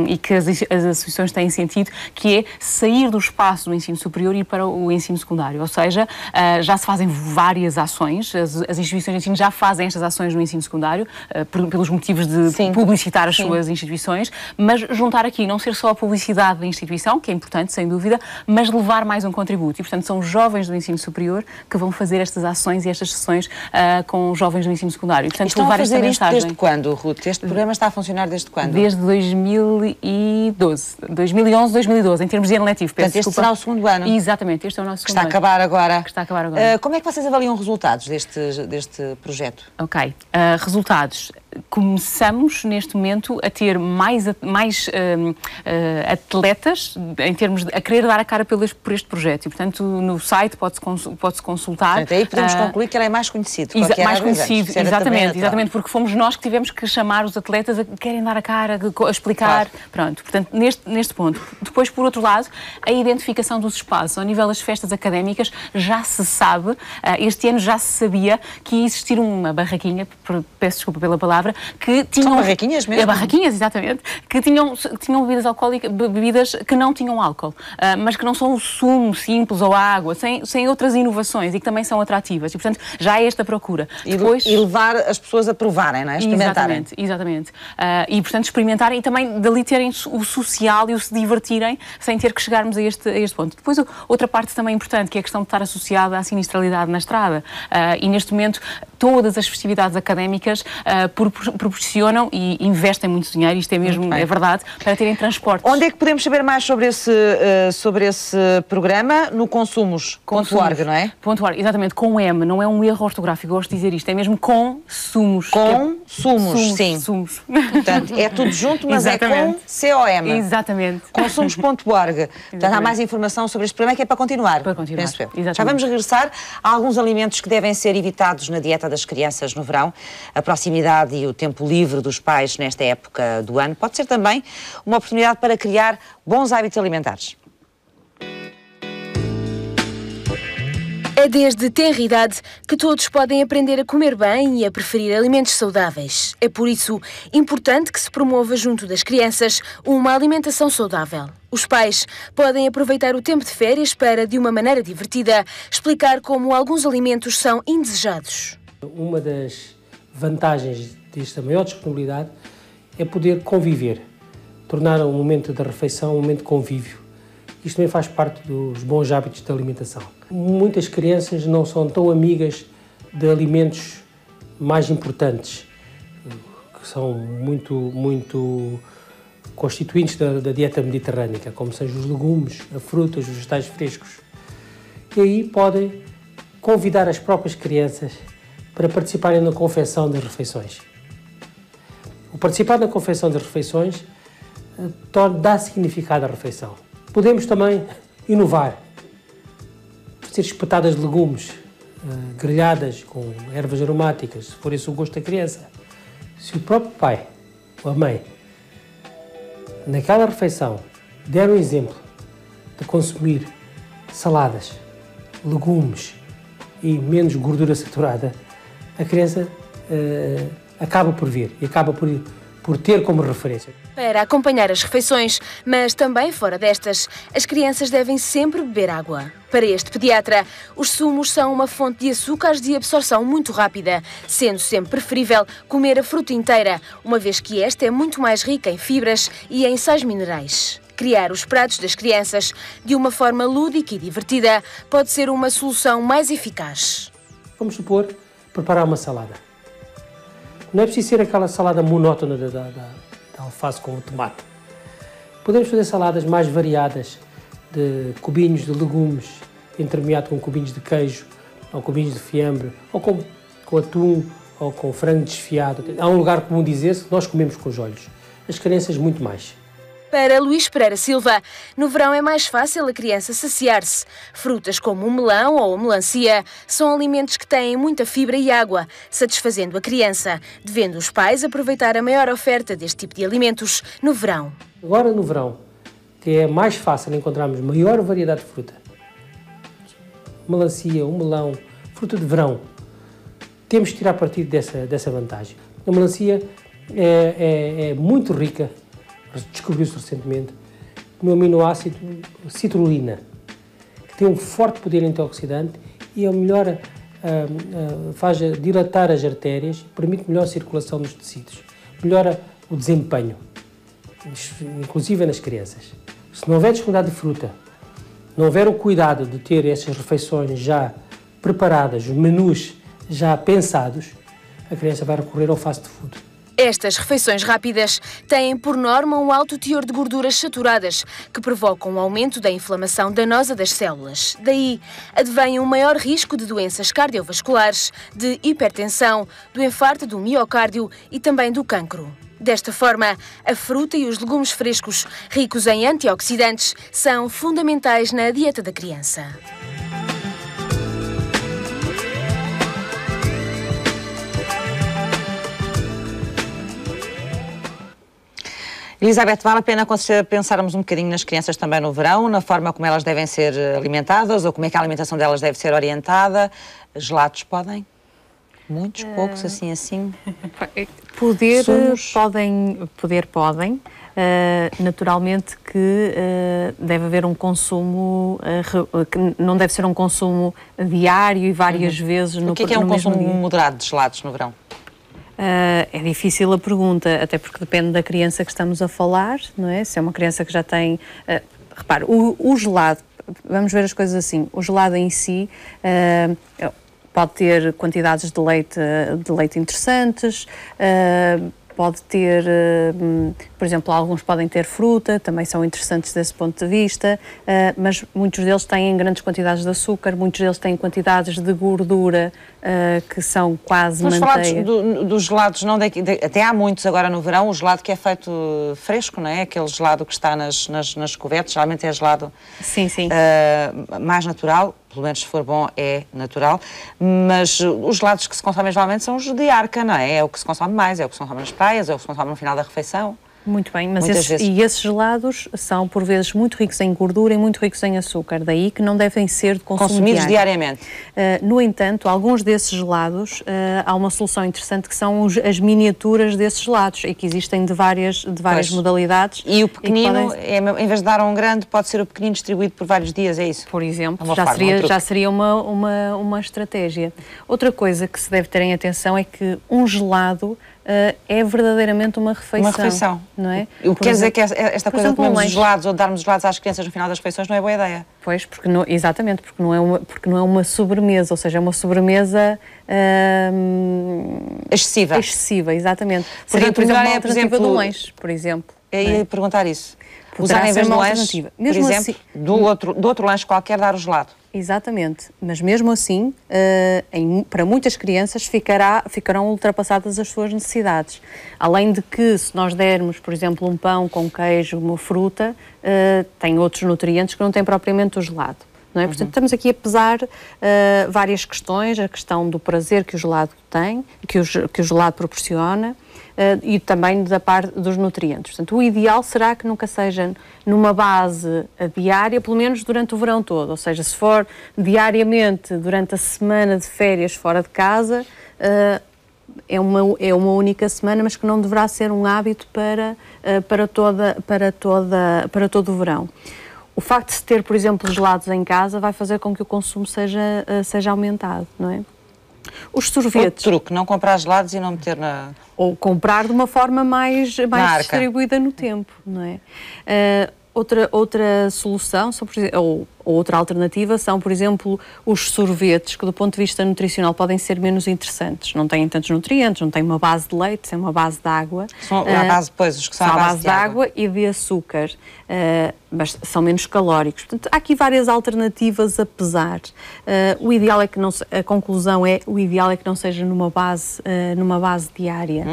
e que as associações têm sentido, que é sair do espaço do ensino superior e ir para o ensino secundário. Ou seja, já se fazem várias ações, as instituições de ensino já fazem estas ações no ensino secundário, pelos motivos de publicitar as suas instituições, mas juntar aqui, não ser só a publicidade da instituição, que é importante, sem dúvida, mas levar mais um contributo. E, portanto, são os jovens do ensino superior que vão fazer estas ações e estas sessões com os jovens do ensino secundário. E, portanto, estão levar a fazer esta isto mensagem. desde quando, Ruth? Este programa está a funcionar desde quando? Desde 2012. 2011, 2012, em termos de ano letivo. Portanto, este será o segundo ano? Exatamente, este é o nosso segundo ano. Que está a acabar agora. Que está a acabar agora. Como é que vocês avaliam resultados deste projeto? Ok. Resultados. Começamos, neste momento, a ter mais atletas, em termos de a querer dar a cara por este projeto. E, portanto, no site pode-se consultar. Portanto, aí podemos concluir que ele é mais conhecido. Mais conhecido, exatamente, porque fomos nós que tivemos que chamar os atletas a querem dar a cara, a explicar. Claro. Pronto, portanto, neste ponto. Depois, por outro lado, a identificação dos espaços. Ao nível das festas académicas, já se sabe, este ano já se sabia que ia existir uma barraquinha, peço desculpa pela palavra, que tinham... São barraquinhas mesmo? Barraquinhas, exatamente. Que tinham bebidas alcoólicas, bebidas que não tinham álcool, mas que não são o sumo simples ou a água, sem outras inovações e que também são atrativas. E, portanto, já há esta procura. E levar as pessoas a provarem, não é? Experimentarem. Exatamente. E, portanto, experimentarem e também dali terem o social e o se divertirem sem ter que chegarmos a este ponto. Depois, outra parte também importante, que é a questão de estar associada à sinistralidade na estrada. E, neste momento, todas as festividades académicas, por proporcionam e investem muito dinheiro, isto é mesmo, é verdade, para terem transportes. Onde é que podemos saber mais sobre esse programa? No consumos.org, não é? .org, exatamente, com M, não é um erro ortográfico, gosto de dizer isto, é mesmo consumos. Consumos, sim. Sumos. Portanto, é tudo junto, mas Exatamente. é com C-O-M. Exatamente. Consumos.org. Portanto, há mais informação sobre este programa que é para continuar. Para continuar, Penso eu. exatamente. Já vamos regressar a alguns alimentos que devem ser evitados na dieta das crianças no verão. A proximidade e o tempo livre dos pais nesta época do ano pode ser também uma oportunidade para criar bons hábitos alimentares. É desde tenra idade que todos podem aprender a comer bem e a preferir alimentos saudáveis. É por isso importante que se promova junto das crianças uma alimentação saudável. Os pais podem aproveitar o tempo de férias para, de uma maneira divertida, explicar como alguns alimentos são indesejados. Uma das vantagens desta maior disponibilidade é poder conviver, tornar um momento da refeição um momento de convívio. Isto também faz parte dos bons hábitos de alimentação. Muitas crianças não são tão amigas de alimentos mais importantes, que são muito constituintes da dieta mediterrânica, como são os legumes, a fruta, os vegetais frescos. E aí podem convidar as próprias crianças para participarem na confecção das refeições. O participar na confecção das refeições dá significado à refeição. Podemos também inovar, fazer espetadas de legumes, grelhadas com ervas aromáticas, se for esse o gosto da criança. Se o próprio pai ou a mãe, naquela refeição, der um exemplo de consumir saladas, legumes e menos gordura saturada, a criança acaba por ver e acaba por ter como referência. Para acompanhar as refeições, mas também fora destas, as crianças devem sempre beber água. Para este pediatra, os sumos são uma fonte de açúcares de absorção muito rápida, sendo sempre preferível comer a fruta inteira, uma vez que esta é muito mais rica em fibras e em sais minerais. Criar os pratos das crianças de uma forma lúdica e divertida pode ser uma solução mais eficaz. Vamos supor, preparar uma salada. Não é preciso ser aquela salada monótona da alface com o tomate. Podemos fazer saladas mais variadas, de cubinhos de legumes, entremeado com cubinhos de queijo, ou cubinhos de fiambre, ou com atum, ou com frango desfiado. Há um lugar comum dizer-se que nós comemos com os olhos. As crianças muito mais. Para Luís Pereira Silva, no verão é mais fácil a criança saciar-se. Frutas como o melão ou a melancia são alimentos que têm muita fibra e água, satisfazendo a criança, devendo os pais aproveitar a maior oferta deste tipo de alimentos no verão. Agora no verão, que é mais fácil encontrarmos maior variedade de fruta, melancia, o melão, fruta de verão, temos que tirar partido dessa vantagem. A melancia é muito rica, descobriu-se recentemente, no aminoácido citrulina, que tem um forte poder antioxidante e faz dilatar as artérias, permite melhor circulação nos tecidos, melhora o desempenho, inclusive nas crianças. Se não houver disponibilidade de fruta, não houver o cuidado de ter essas refeições já preparadas, os menus já pensados, a criança vai recorrer ao fast food. Estas refeições rápidas têm, por norma, um alto teor de gorduras saturadas, que provocam um aumento da inflamação danosa das células. Daí, advém um maior risco de doenças cardiovasculares, de hipertensão, do infarto do miocárdio e também do cancro. Desta forma, a fruta e os legumes frescos, ricos em antioxidantes, são fundamentais na dieta da criança. Elizabeth, vale a pena pensarmos um bocadinho nas crianças também no verão, na forma como elas devem ser alimentadas ou como é que a alimentação delas deve ser orientada? Gelados podem? Muitos, poucos, assim? Podem. Naturalmente que deve haver um consumo, que não deve ser um consumo diário e várias vezes no mesmo dia. O que é um consumo moderado de gelados no verão? É difícil a pergunta, até porque depende da criança que estamos a falar, não é? Se é uma criança que já tem... repare, o gelado, vamos ver as coisas assim, o gelado em si pode ter quantidades de leite interessantes, pode ter, por exemplo, alguns podem ter fruta, também são interessantes desse ponto de vista, mas muitos deles têm grandes quantidades de açúcar, muitos deles têm quantidades de gordura que são quase manteiga. Dos gelados, não até há muitos agora no verão, o gelado que é feito fresco, não é? Aquele gelado que está nas cuvetas, geralmente é gelado mais natural, pelo menos se for bom é natural, mas os gelados que se consomem geralmente são os de arca, não é? É o que se consome mais, é o que se consome nas praias, é o que se consome no final da refeição. Muito bem, mas esses gelados são por vezes muito ricos em gordura e muito ricos em açúcar, daí que não devem ser de consumidos diariamente. No entanto, alguns desses gelados, há uma solução interessante que são as miniaturas desses gelados e que existem de várias modalidades. E o pequenino, em vez de dar um grande, pode ser o pequenino distribuído por vários dias, é isso? Por exemplo, já seria uma estratégia. Outra coisa que se deve ter em atenção é que um gelado é verdadeiramente uma refeição. Uma refeição. Não é? O que quer dizer que esta coisa de comermos gelados ou de darmos gelados às crianças no final das refeições não é boa ideia. Pois, exatamente, porque não é uma sobremesa, ou seja, é uma sobremesa excessiva, exatamente. Seria, por exemplo, uma alternativa do lanche, por exemplo. Eu ia perguntar isso. Usar em vez do lanche, por exemplo, assim, do outro lanche qualquer, dar o gelado. Exatamente, mas mesmo assim, para muitas crianças ficarão ultrapassadas as suas necessidades. Além de que, se nós dermos, por exemplo, um pão com queijo, uma fruta, tem outros nutrientes que não tem propriamente o gelado. Não é? Portanto, estamos aqui a pesar várias questões, a questão do prazer que o gelado tem, que o gelado proporciona, e também da parte dos nutrientes. Portanto, o ideal será que nunca seja numa base diária, pelo menos durante o verão todo. Ou seja, se for diariamente durante a semana de férias fora de casa, é uma única semana, mas que não deverá ser um hábito para todo o verão. O facto de se ter, por exemplo, gelados em casa vai fazer com que o consumo seja aumentado, não é? Os sorvetes... Outro truque, não comprar gelados e não meter na... Ou comprar de uma forma mais distribuída no tempo, não é? Outra solução, ou outra alternativa, são, por exemplo, os sorvetes, que do ponto de vista nutricional podem ser menos interessantes. Não têm tantos nutrientes, não têm uma base de leite, têm uma base de água. São a base, pois, os que são a base de água e de açúcar, mas são menos calóricos. Portanto, há aqui várias alternativas a pesar. O ideal é que a conclusão é, o ideal é que não seja numa base diária.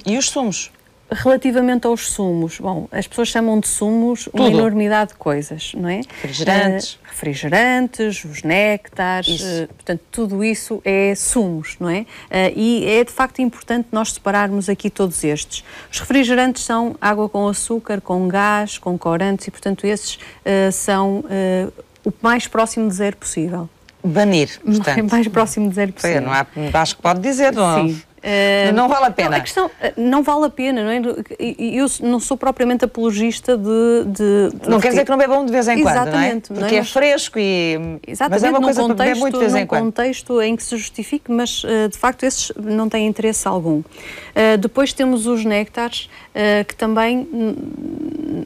E os sumos? Relativamente aos sumos, bom, as pessoas chamam de sumos uma enormidade de coisas, não é? Refrigerantes, os néctares, portanto, tudo isso é sumos, não é? E é de facto importante nós separarmos aqui todos estes. Os refrigerantes são água com açúcar, com gás, com corantes e, portanto, esses são o mais próximo de zero possível. Banir, portanto. O mais próximo de zero possível. Acho que pode dizer, não? Sim. Não vale a pena. Não, a questão não vale a pena, não é? Eu não sou propriamente apologista de não quer dizer que não bebam de vez em quando, exatamente, não é? Porque é fresco e... Exatamente, mas é uma coisa para beber muito de vez em quando. Num contexto em que se justifique, mas de facto esses não têm interesse algum. Depois temos os néctares, que também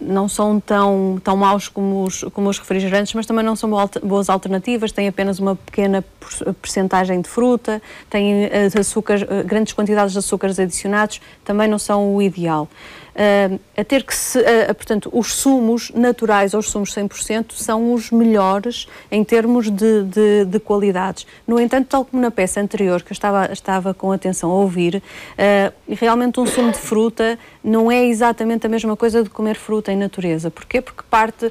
não são tão maus como os refrigerantes, mas também não são boas alternativas, têm apenas uma pequena percentagem de fruta, têm açúcares, grandes quantidades de açúcares adicionados, também não são o ideal. Portanto, os sumos naturais ou os sumos 100% são os melhores em termos de qualidades. No entanto, tal como na peça anterior, que eu estava com atenção a ouvir, realmente um sumo de fruta não é exatamente a mesma coisa de comer fruta em natureza. Porquê? Porque parte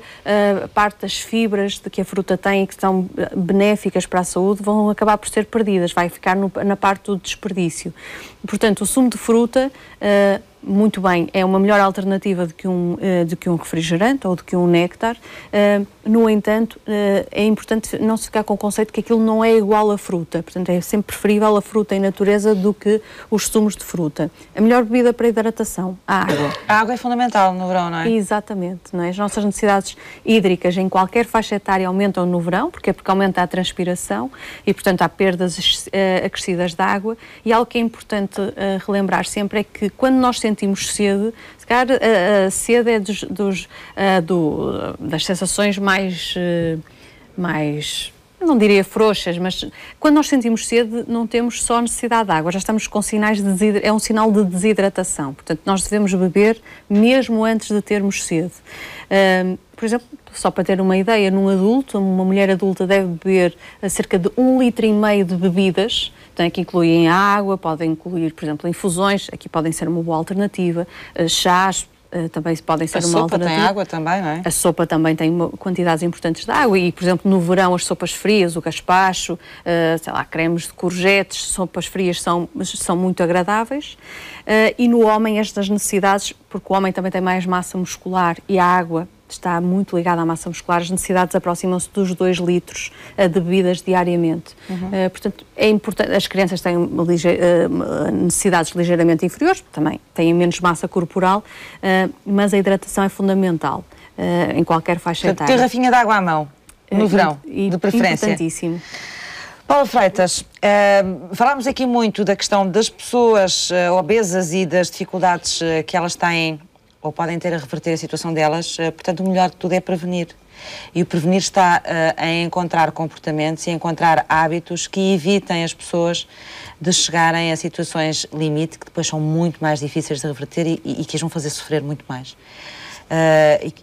das fibras que a fruta tem e que são benéficas para a saúde vão acabar por ser perdidas, vai ficar na parte do desperdício. Portanto, o sumo de fruta... muito bem, é uma melhor alternativa do que um refrigerante ou do que um néctar. No entanto, é importante não se ficar com o conceito que aquilo não é igual à fruta. Portanto, é sempre preferível a fruta em natureza do que os sumos de fruta. A melhor bebida para hidratação, a água. A água é fundamental no verão, não é? Exatamente. Não é? As nossas necessidades hídricas em qualquer faixa etária aumentam no verão, porque aumenta a transpiração e, portanto, há perdas acrescidas de água. E algo que é importante relembrar sempre é que quando nós sentimos sede, se calhar a sede é das sensações mais não diria frouxas, mas quando nós sentimos sede não temos só necessidade de água, já estamos com sinais de é um sinal de desidratação, portanto nós devemos beber mesmo antes de termos sede. Por exemplo, só para ter uma ideia, num adulto, uma mulher adulta deve beber cerca de 1,5 litro de bebidas, então aqui incluem água, podem incluir, por exemplo, infusões, aqui podem ser uma boa alternativa, chás, também podem ser uma alternativa. A sopa tem água também, não é? A sopa também tem quantidades importantes de água e, por exemplo, no verão as sopas frias, o gazpacho, sei lá, cremes de courgettes, sopas frias são muito agradáveis. E no homem estas necessidades, porque o homem também tem mais massa muscular e a água está muito ligada à massa muscular, as necessidades aproximam-se dos 2 litros de bebidas diariamente. Portanto, é importante, as crianças têm necessidades ligeiramente inferiores, também têm menos massa corporal, mas a hidratação é fundamental em qualquer faixa etária. Garrafinha de água à mão, no verão, de preferência. Importantíssimo. Paula Freitas, falámos aqui muito da questão das pessoas obesas e das dificuldades que elas têm ou podem ter a reverter a situação delas, portanto o melhor de tudo é prevenir. E o prevenir está em encontrar comportamentos e encontrar hábitos que evitem as pessoas de chegarem a situações limite, que depois são muito mais difíceis de reverter e que as vão fazer sofrer muito mais.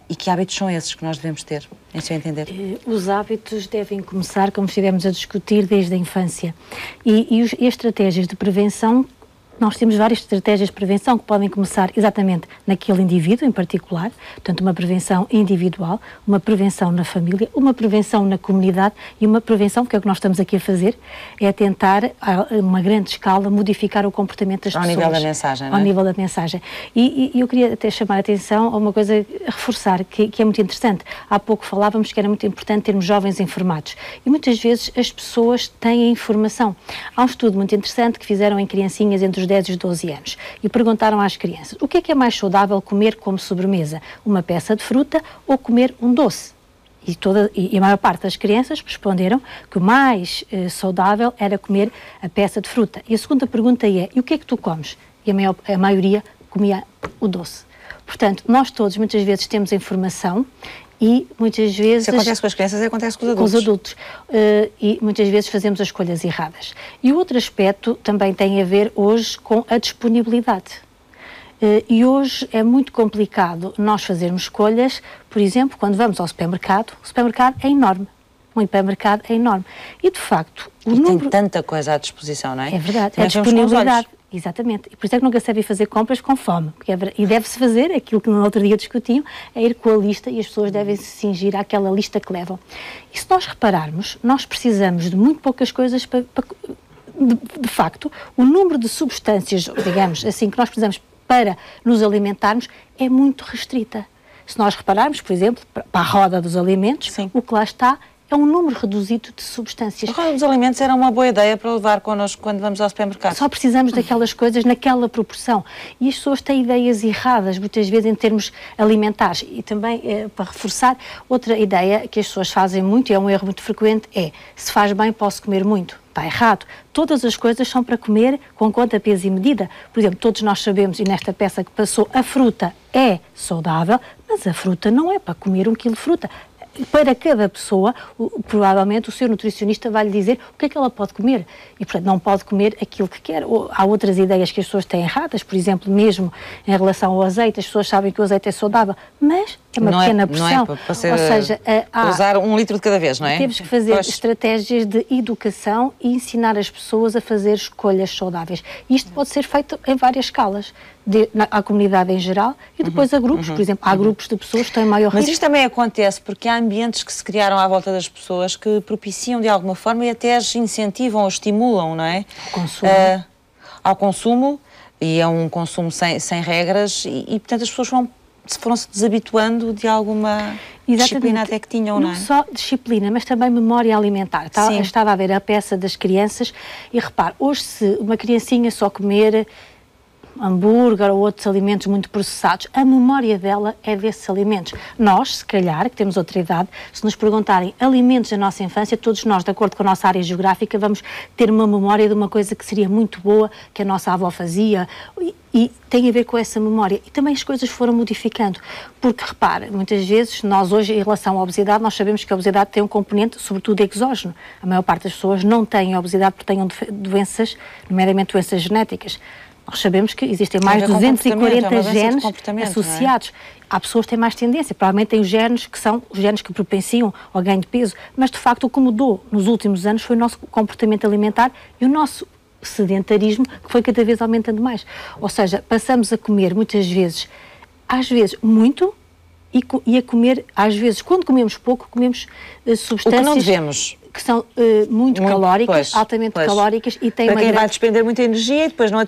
E que hábitos são esses que nós devemos ter, em seu entender? Os hábitos devem começar, como estivemos a discutir, desde a infância. E estratégias de prevenção, nós temos várias estratégias de prevenção que podem começar exatamente naquele indivíduo em particular, portanto uma prevenção individual, uma prevenção na família, uma prevenção na comunidade e uma prevenção, que é o que nós estamos aqui a fazer, é tentar, a uma grande escala, modificar o comportamento das pessoas. Ao nível da mensagem, não é? Ao nível da mensagem. E eu queria até chamar a atenção a uma coisa, reforçar, que é muito interessante. Há pouco falávamos que era muito importante termos jovens informados. E muitas vezes as pessoas têm a informação. Há um estudo muito interessante que fizeram em criancinhas entre os 10 e os 12 anos e perguntaram às crianças o que é mais saudável comer como sobremesa, uma peça de fruta ou comer um doce? E a maior parte das crianças responderam que o mais saudável era comer a peça de fruta. E a segunda pergunta é, e o que é que tu comes? E a maioria comia o doce. Portanto, nós todos muitas vezes temos informação e muitas vezes... Se acontece com as crianças, acontece com os adultos. Com os adultos. E muitas vezes fazemos as escolhas erradas. E o outro aspecto também tem a ver hoje com a disponibilidade. E hoje é muito complicado nós fazermos escolhas, por exemplo, quando vamos ao supermercado, o supermercado é enorme. Um hipermercado é enorme. E, de facto, tem tanta coisa à disposição, não é? É verdade. É a disponibilidade. Exatamente. E por isso é que nunca se deve fazer compras com fome. E deve-se fazer aquilo que no outro dia discutiam, é ir com a lista e as pessoas devem se cingir àquela lista que levam. E se nós repararmos, nós precisamos de muito poucas coisas para de facto, o número de substâncias, digamos assim, que nós precisamos para nos alimentarmos é muito restrita. Se nós repararmos, por exemplo, para a roda dos alimentos, sim, o que lá está é um número reduzido de substâncias. A roda dos alimentos era uma boa ideia para levar connosco quando vamos ao supermercado. Só precisamos daquelas coisas naquela proporção. E as pessoas têm ideias erradas, muitas vezes, em termos alimentares. E também, para reforçar, outra ideia que as pessoas fazem muito, e é um erro muito frequente, é: se faz bem, posso comer muito. Está errado. Todas as coisas são para comer com conta, peso e medida. Por exemplo, todos nós sabemos, e nesta peça que passou, a fruta é saudável, mas a fruta não é para comer 1 quilo de fruta. Para cada pessoa, provavelmente o seu nutricionista vai lhe dizer o que é que ela pode comer e, portanto, não pode comer aquilo que quer. Ou há outras ideias que as pessoas têm erradas, por exemplo, mesmo em relação ao azeite, as pessoas sabem que o azeite é saudável, mas é uma pequena porção. Não é para ser, ou seja, usar 1 litro de cada vez, não é? Temos que fazer estratégias de educação e ensinar as pessoas a fazer escolhas saudáveis. E isto pode ser feito em várias escalas. À comunidade em geral e depois a grupos, por exemplo, há grupos de pessoas que têm maior risco. Mas isto também acontece porque há ambientes que se criaram à volta das pessoas que propiciam de alguma forma e até as incentivam ou estimulam, não é? Ao consumo, e é um consumo sem regras e portanto as pessoas foram-se desabituando de alguma disciplina até que tinham, não é? Não só disciplina, mas também memória alimentar. Estava a ver a peça das crianças e repare, hoje se uma criancinha só comer hambúrguer ou outros alimentos muito processados, a memória dela é desses alimentos. Nós, se calhar, que temos outra idade, se nos perguntarem alimentos da nossa infância, todos nós, de acordo com a nossa área geográfica, vamos ter uma memória de uma coisa que seria muito boa, que a nossa avó fazia, e tem a ver com essa memória. E também as coisas foram modificando, porque, repara, muitas vezes, nós hoje, em relação à obesidade, nós sabemos que a obesidade tem um componente, sobretudo, exógeno. A maior parte das pessoas não tem obesidade porque tenham doenças, nomeadamente doenças genéticas. Nós sabemos que existem mais de 240 genes associados. Há pessoas que têm mais tendência, provavelmente têm os genes que são os genes que propenciam ao ganho de peso, mas de facto o que mudou nos últimos anos foi o nosso comportamento alimentar e o nosso sedentarismo, que foi cada vez aumentando mais. Ou seja, passamos a comer muitas vezes, às vezes muito, e a comer, às vezes, quando comemos pouco, comemos substâncias... O que não devemos... que são muito calóricas, altamente calóricas e têm para quem vai despender muita energia e depois não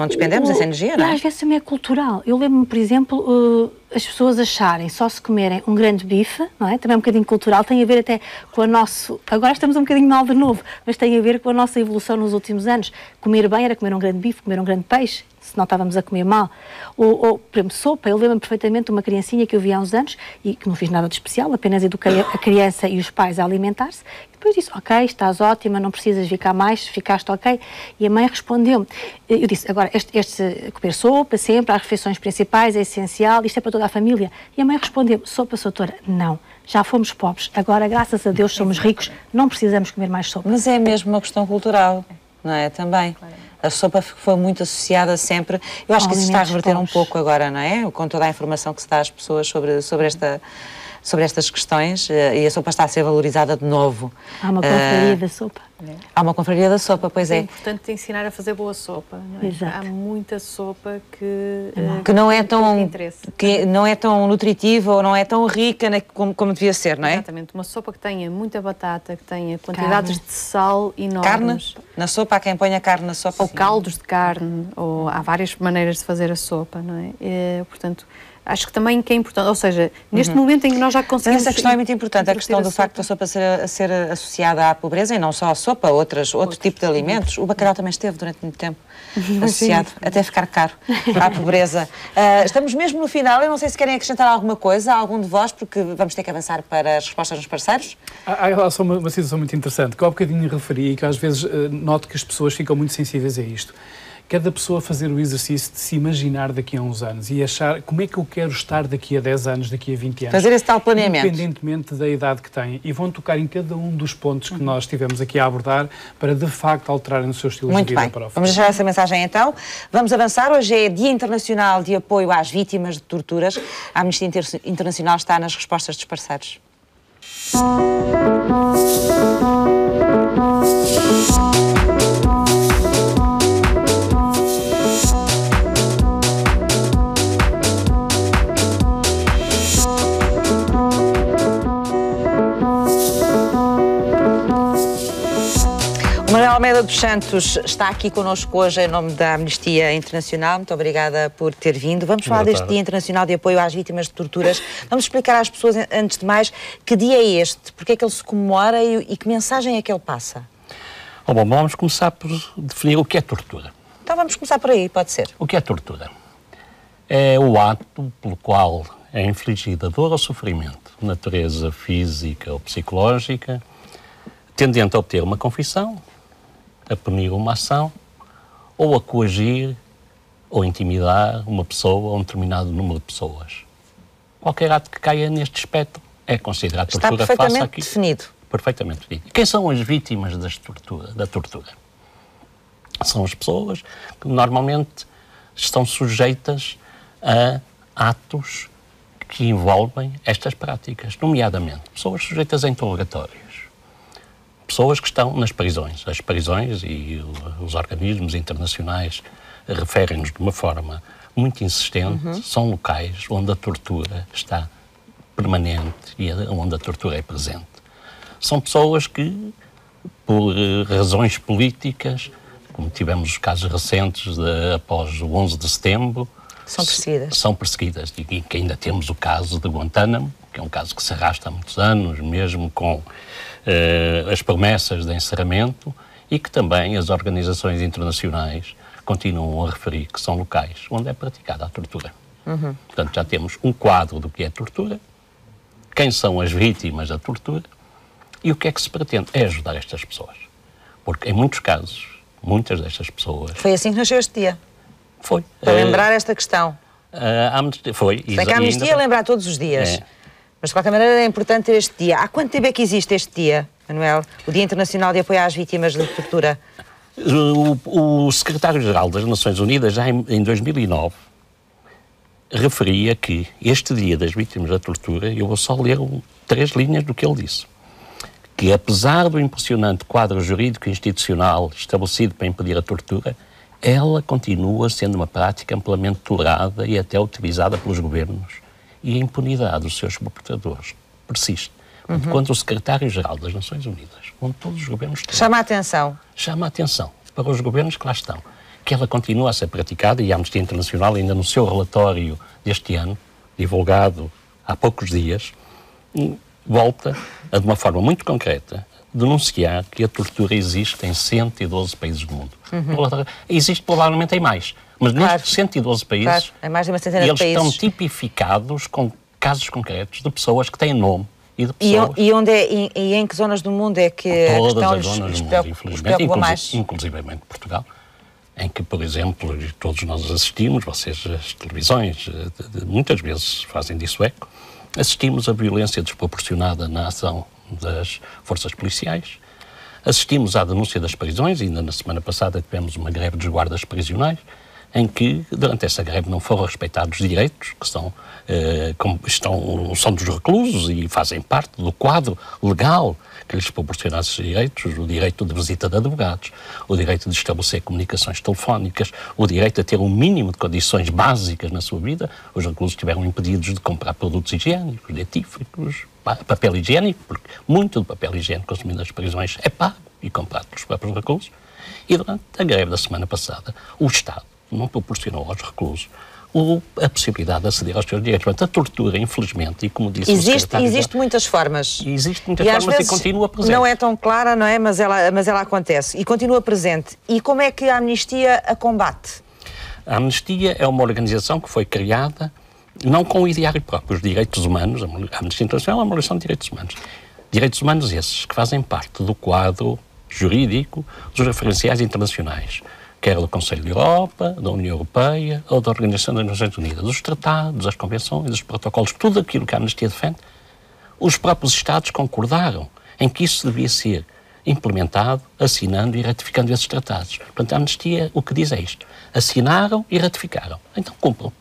despendemos essa energia, não é? E às vezes também é cultural. Eu lembro-me, por exemplo, as pessoas acharem só se comerem um grande bife, não é? Também é um bocadinho cultural, tem a ver até com a nossa... Agora estamos um bocadinho mal de novo, mas tem a ver com a nossa evolução nos últimos anos. Comer bem era comer um grande bife, comer um grande peixe, senão estávamos a comer mal. Ou por exemplo, sopa. Eu lembro-me perfeitamente de uma criancinha que eu vi há uns anos e que não fiz nada de especial, apenas eduquei a criança e os pais a alimentar-se. Depois disse, ok, estás ótima, não precisas ficar mais, ficaste ok. E a mãe respondeu-me. Eu disse, agora, este comer sopa sempre, às refeições principais, é essencial, isto é para toda a família. E a mãe respondeu-me, sopa, doutora, não. Já fomos pobres, agora, graças a Deus, somos ricos, não precisamos comer mais sopa. Mas é mesmo uma questão cultural, não é? Também. A sopa foi muito associada sempre. Eu acho que isso está a reverter um pouco agora, não é? Com toda a informação que se dá às pessoas sobre estas questões, e a sopa está a ser valorizada de novo. Há uma confraria da sopa. Há uma confraria da sopa, pois é. É importante ensinar a fazer boa sopa, não é? Exato. Há muita sopa que não é tão nutritiva ou não é tão rica, né, como devia ser, não é? Exatamente. Uma sopa que tenha muita batata, que tenha quantidades de sal enormes. Carne? Na sopa, há quem ponha carne na sopa. Ou caldos de carne, ou há várias maneiras de fazer a sopa, não é? Portanto, acho que também que é importante, ou seja, neste momento em que nós já conseguimos... Essa questão é muito importante, a questão do facto da sopa ser associada à pobreza, e não só à sopa, outro tipo de alimentos. O bacalhau também esteve durante muito tempo associado, até ficar caro, à pobreza. Estamos mesmo no final, eu não sei se querem acrescentar alguma coisa, algum de vós, porque vamos ter que avançar para as respostas dos parceiros. Há só uma situação muito interessante, que eu há bocadinho referi e que às vezes noto que as pessoas ficam muito sensíveis a isto. Cada pessoa fazer o exercício de se imaginar daqui a uns anos e achar como é que eu quero estar daqui a 10 anos, daqui a 20 anos. Fazer esse tal planeamento. Independentemente da idade que têm. E vão tocar em cada um dos pontos que nós tivemos aqui a abordar para, de facto, alterarem o seu estilo de vida para o futuro. Vamos deixar essa mensagem então. Vamos avançar. Hoje é Dia Internacional de Apoio às Vítimas de Torturas. A Amnistia Internacional está nas respostas dos parceiros. Manuel Almeida dos Santos está aqui connosco hoje em nome da Amnistia Internacional. Muito obrigada por ter vindo. Vamos falar deste Dia Internacional de Apoio às Vítimas de Torturas. Vamos explicar às pessoas, antes de mais, que dia é este, porque é que ele se comemora e que mensagem é que ele passa? Bom, vamos começar por definir o que é tortura. Então vamos começar por aí, pode ser. O que é tortura? É o ato pelo qual é infligida dor ou sofrimento, natureza física ou psicológica, tendente a obter uma confissão, a punir uma ação, ou a coagir ou intimidar uma pessoa ou um determinado número de pessoas. Qualquer ato que caia neste espectro é considerado tortura. Está perfeitamente definido. Perfeitamente definido. Quem são as vítimas da tortura? São as pessoas que normalmente estão sujeitas a atos que envolvem estas práticas, nomeadamente pessoas sujeitas a interrogatórios, pessoas que estão nas prisões. As prisões e os organismos internacionais referem-nos de uma forma muito insistente, são locais onde a tortura está permanente e onde a tortura é presente. São pessoas que, por razões políticas, como tivemos os casos recentes após o 11 de setembro, são perseguidas. E que ainda temos o caso de Guantánamo, que é um caso que se arrasta há muitos anos, mesmo com as promessas de encerramento, e que também as organizações internacionais continuam a referir que são locais onde é praticada a tortura. Portanto, já temos um quadro do que é tortura, quem são as vítimas da tortura e o que é que se pretende. É ajudar estas pessoas. Porque, em muitos casos, muitas destas pessoas... Foi assim que nasceu este dia? Foi. Para lembrar esta questão. Foi. Sei que a amnistia é lembrar todos os dias. Mas, de qualquer maneira, é importante ter este dia. Há quanto tempo é que existe este dia, Manuel? O Dia Internacional de Apoio às Vítimas de Tortura? O secretário-geral das Nações Unidas, já em 2009, referia que este Dia das Vítimas da Tortura, eu vou só ler 3 linhas do que ele disse, que apesar do impressionante quadro jurídico e institucional estabelecido para impedir a tortura, ela continua sendo uma prática amplamente tolerada e até utilizada pelos governos, e a impunidade dos seus perpetradores persiste. Quando o secretário-geral das Nações Unidas, onde todos os governos... Chama a atenção. Chama a atenção para os governos que lá estão, que ela continua a ser praticada, e a Amnistia Internacional, ainda no seu relatório deste ano, divulgado há poucos dias, volta a, de uma forma muito concreta, denunciar que a tortura existe em 112 países do mundo. Existe provavelmente em mais, mas nestes 112 países, é mais de uma centena de países. Eles estão tipificados com casos concretos de pessoas que têm nome e de pessoas... E em que zonas do mundo é que a questão lhes preocupa mais? Inclusivamente Portugal, em que, por exemplo, todos nós assistimos, vocês, as televisões, muitas vezes fazem disso eco, assistimos a violência desproporcionada na ação das forças policiais, assistimos à denúncia das prisões, ainda na semana passada tivemos uma greve dos guardas prisionais, em que, durante essa greve, não foram respeitados direitos que são dos reclusos e fazem parte do quadro legal que lhes proporciona esses direitos, o direito de visita de advogados, o direito de estabelecer comunicações telefónicas, o direito a ter um mínimo de condições básicas na sua vida. Os reclusos estiveram impedidos de comprar produtos higiênicos, dentífricos, papel higiênico, porque muito do papel higiênico consumido nas prisões é pago e comprado pelos próprios reclusos. E durante a greve da semana passada, o Estado não proporcionou aos reclusos a possibilidade de aceder aos seus direitos. Portanto, a tortura, infelizmente, e como disse o secretário... Existe muitas formas. Existe muitas formas e continua presente. Não é tão clara, não é? Mas ela acontece e continua presente. E como é que a Amnistia a combate? A Amnistia é uma organização que foi criada não com o ideário próprio. Os direitos humanos, a Amnistia Internacional é uma organização de direitos humanos. Direitos humanos esses que fazem parte do quadro jurídico dos referenciais internacionais, quer do Conselho da Europa, da União Europeia ou da Organização das Nações Unidas, os tratados, as convenções, os protocolos, tudo aquilo que a Amnistia defende, os próprios Estados concordaram em que isso devia ser implementado, assinando e ratificando esses tratados. Portanto, a Amnistia o que diz é isto: assinaram e ratificaram, então cumpram.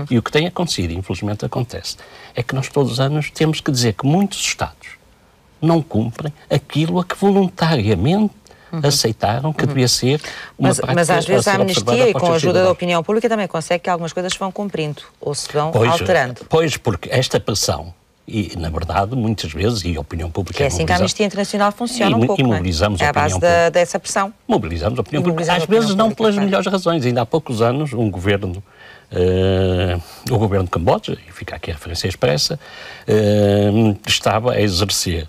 E o que tem acontecido, infelizmente acontece, é que nós todos os anos temos que dizer que muitos Estados não cumprem aquilo a que voluntariamente aceitaram que devia ser uma prática. Mas às vezes a Amnistia, e com a ajuda da opinião pública, também consegue que algumas coisas se vão cumprindo ou se vão alterando. Pois, porque esta pressão, e na verdade, muitas vezes, e a opinião pública... Que é assim que a Amnistia Internacional funciona um pouco, e mobilizamos a opinião pública. É a base dessa pressão. Mobilizamos a opinião pública, às vezes não pelas melhores razões. Ainda há poucos anos, um governo... o governo de Camboja, e fica aqui a referência expressa, estava a exercer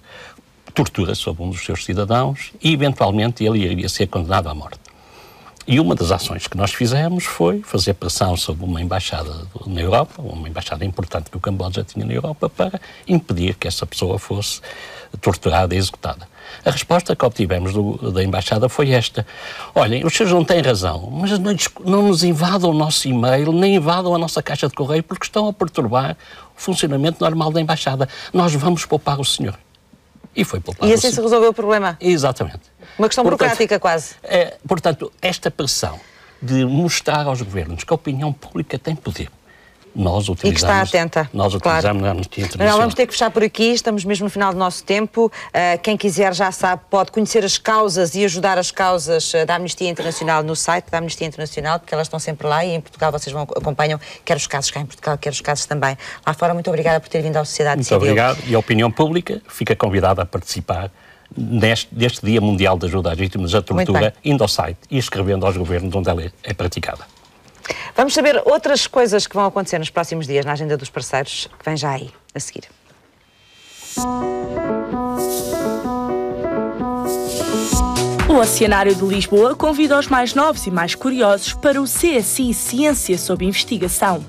tortura sobre um dos seus cidadãos e, eventualmente, ele iria ser condenado à morte. E uma das ações que nós fizemos foi fazer pressão sobre uma embaixada na Europa, uma embaixada importante que o Camboja tinha na Europa, para impedir que essa pessoa fosse torturada e executada. A resposta que obtivemos da embaixada foi esta: olhem, os senhores não têm razão, mas não nos invadam o nosso e-mail, nem invadam a nossa caixa de correio, porque estão a perturbar o funcionamento normal da embaixada. Nós vamos poupar o senhor. E foi poupado. E assim se resolveu o problema? Exatamente. Uma questão burocrática, quase. Portanto, esta pressão de mostrar aos governos que a opinião pública tem poder, nós utilizamos... E que está atenta. Nós utilizamos na Amnistia Internacional. Vamos ter que fechar por aqui, estamos mesmo no final do nosso tempo. Quem quiser já sabe, pode conhecer as causas e ajudar as causas da Amnistia Internacional no site da Amnistia Internacional, porque elas estão sempre lá e em Portugal vocês acompanham quer os casos cá em Portugal, quer os casos também lá fora. Muito obrigada por ter vindo à Sociedade Civil. Muito obrigado, e a opinião pública fica convidada a participar deste Dia Mundial de Ajuda às Vítimas da Tortura, indo ao site e escrevendo aos governos onde ela é praticada. Vamos saber outras coisas que vão acontecer nos próximos dias na agenda dos parceiros, que vem já aí, a seguir. O Oceanário de Lisboa convida os mais novos e mais curiosos para o CSI Ciência sob Investigação.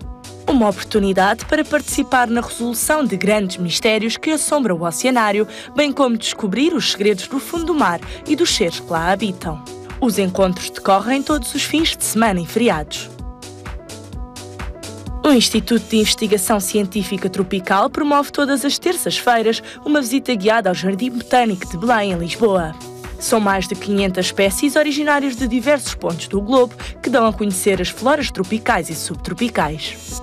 Uma oportunidade para participar na resolução de grandes mistérios que assombram o oceanário, bem como descobrir os segredos do fundo do mar e dos seres que lá habitam. Os encontros decorrem todos os fins de semana e feriados. O Instituto de Investigação Científica Tropical promove todas as terças-feiras uma visita guiada ao Jardim Botânico de Belém, em Lisboa. São mais de 500 espécies originárias de diversos pontos do globo que dão a conhecer as floras tropicais e subtropicais.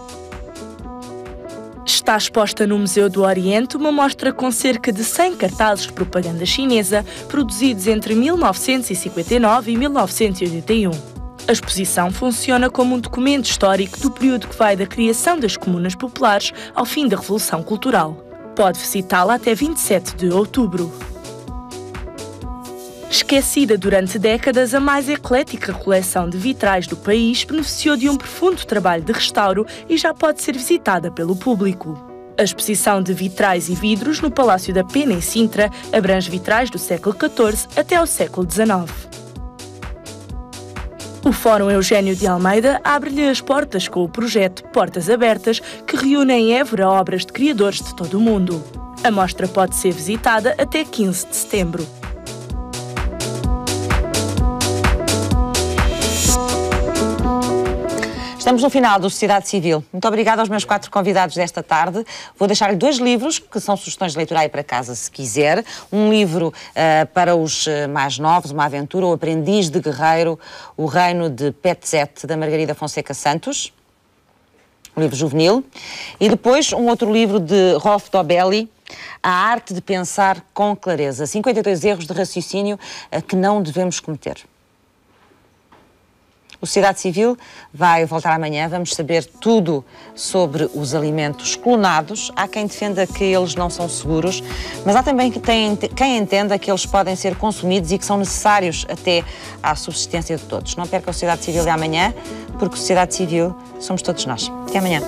Está exposta no Museu do Oriente uma mostra com cerca de 100 cartazes de propaganda chinesa produzidos entre 1959 e 1981. A exposição funciona como um documento histórico do período que vai da criação das comunas populares ao fim da Revolução Cultural. Pode visitá-la até 27 de outubro. Esquecida durante décadas, a mais eclética coleção de vitrais do país beneficiou de um profundo trabalho de restauro e já pode ser visitada pelo público. A exposição de vitrais e vidros no Palácio da Pena, em Sintra, abrange vitrais do século XIV até ao século XIX. O Fórum Eugénio de Almeida abre-lhe as portas com o projeto Portas Abertas, que reúne em Évora obras de criadores de todo o mundo. A mostra pode ser visitada até 15 de setembro. Estamos no final do Sociedade Civil. Muito obrigada aos meus 4 convidados desta tarde. Vou deixar-lhe 2 livros, que são sugestões de leitura aí para casa, se quiser. Um livro para os mais novos, uma aventura, O Aprendiz de Guerreiro, O Reino de Petzet, da Margarida Fonseca Santos. Um livro juvenil. E depois um outro livro de Rolf Dobelli, A Arte de Pensar com Clareza. 52 erros de raciocínio que não devemos cometer. O Sociedade Civil vai voltar amanhã. Vamos saber tudo sobre os alimentos clonados. Há quem defenda que eles não são seguros, mas há também quem entenda que eles podem ser consumidos e que são necessários até à subsistência de todos. Não perca a Sociedade Civil de amanhã, porque a Sociedade Civil somos todos nós. Até amanhã.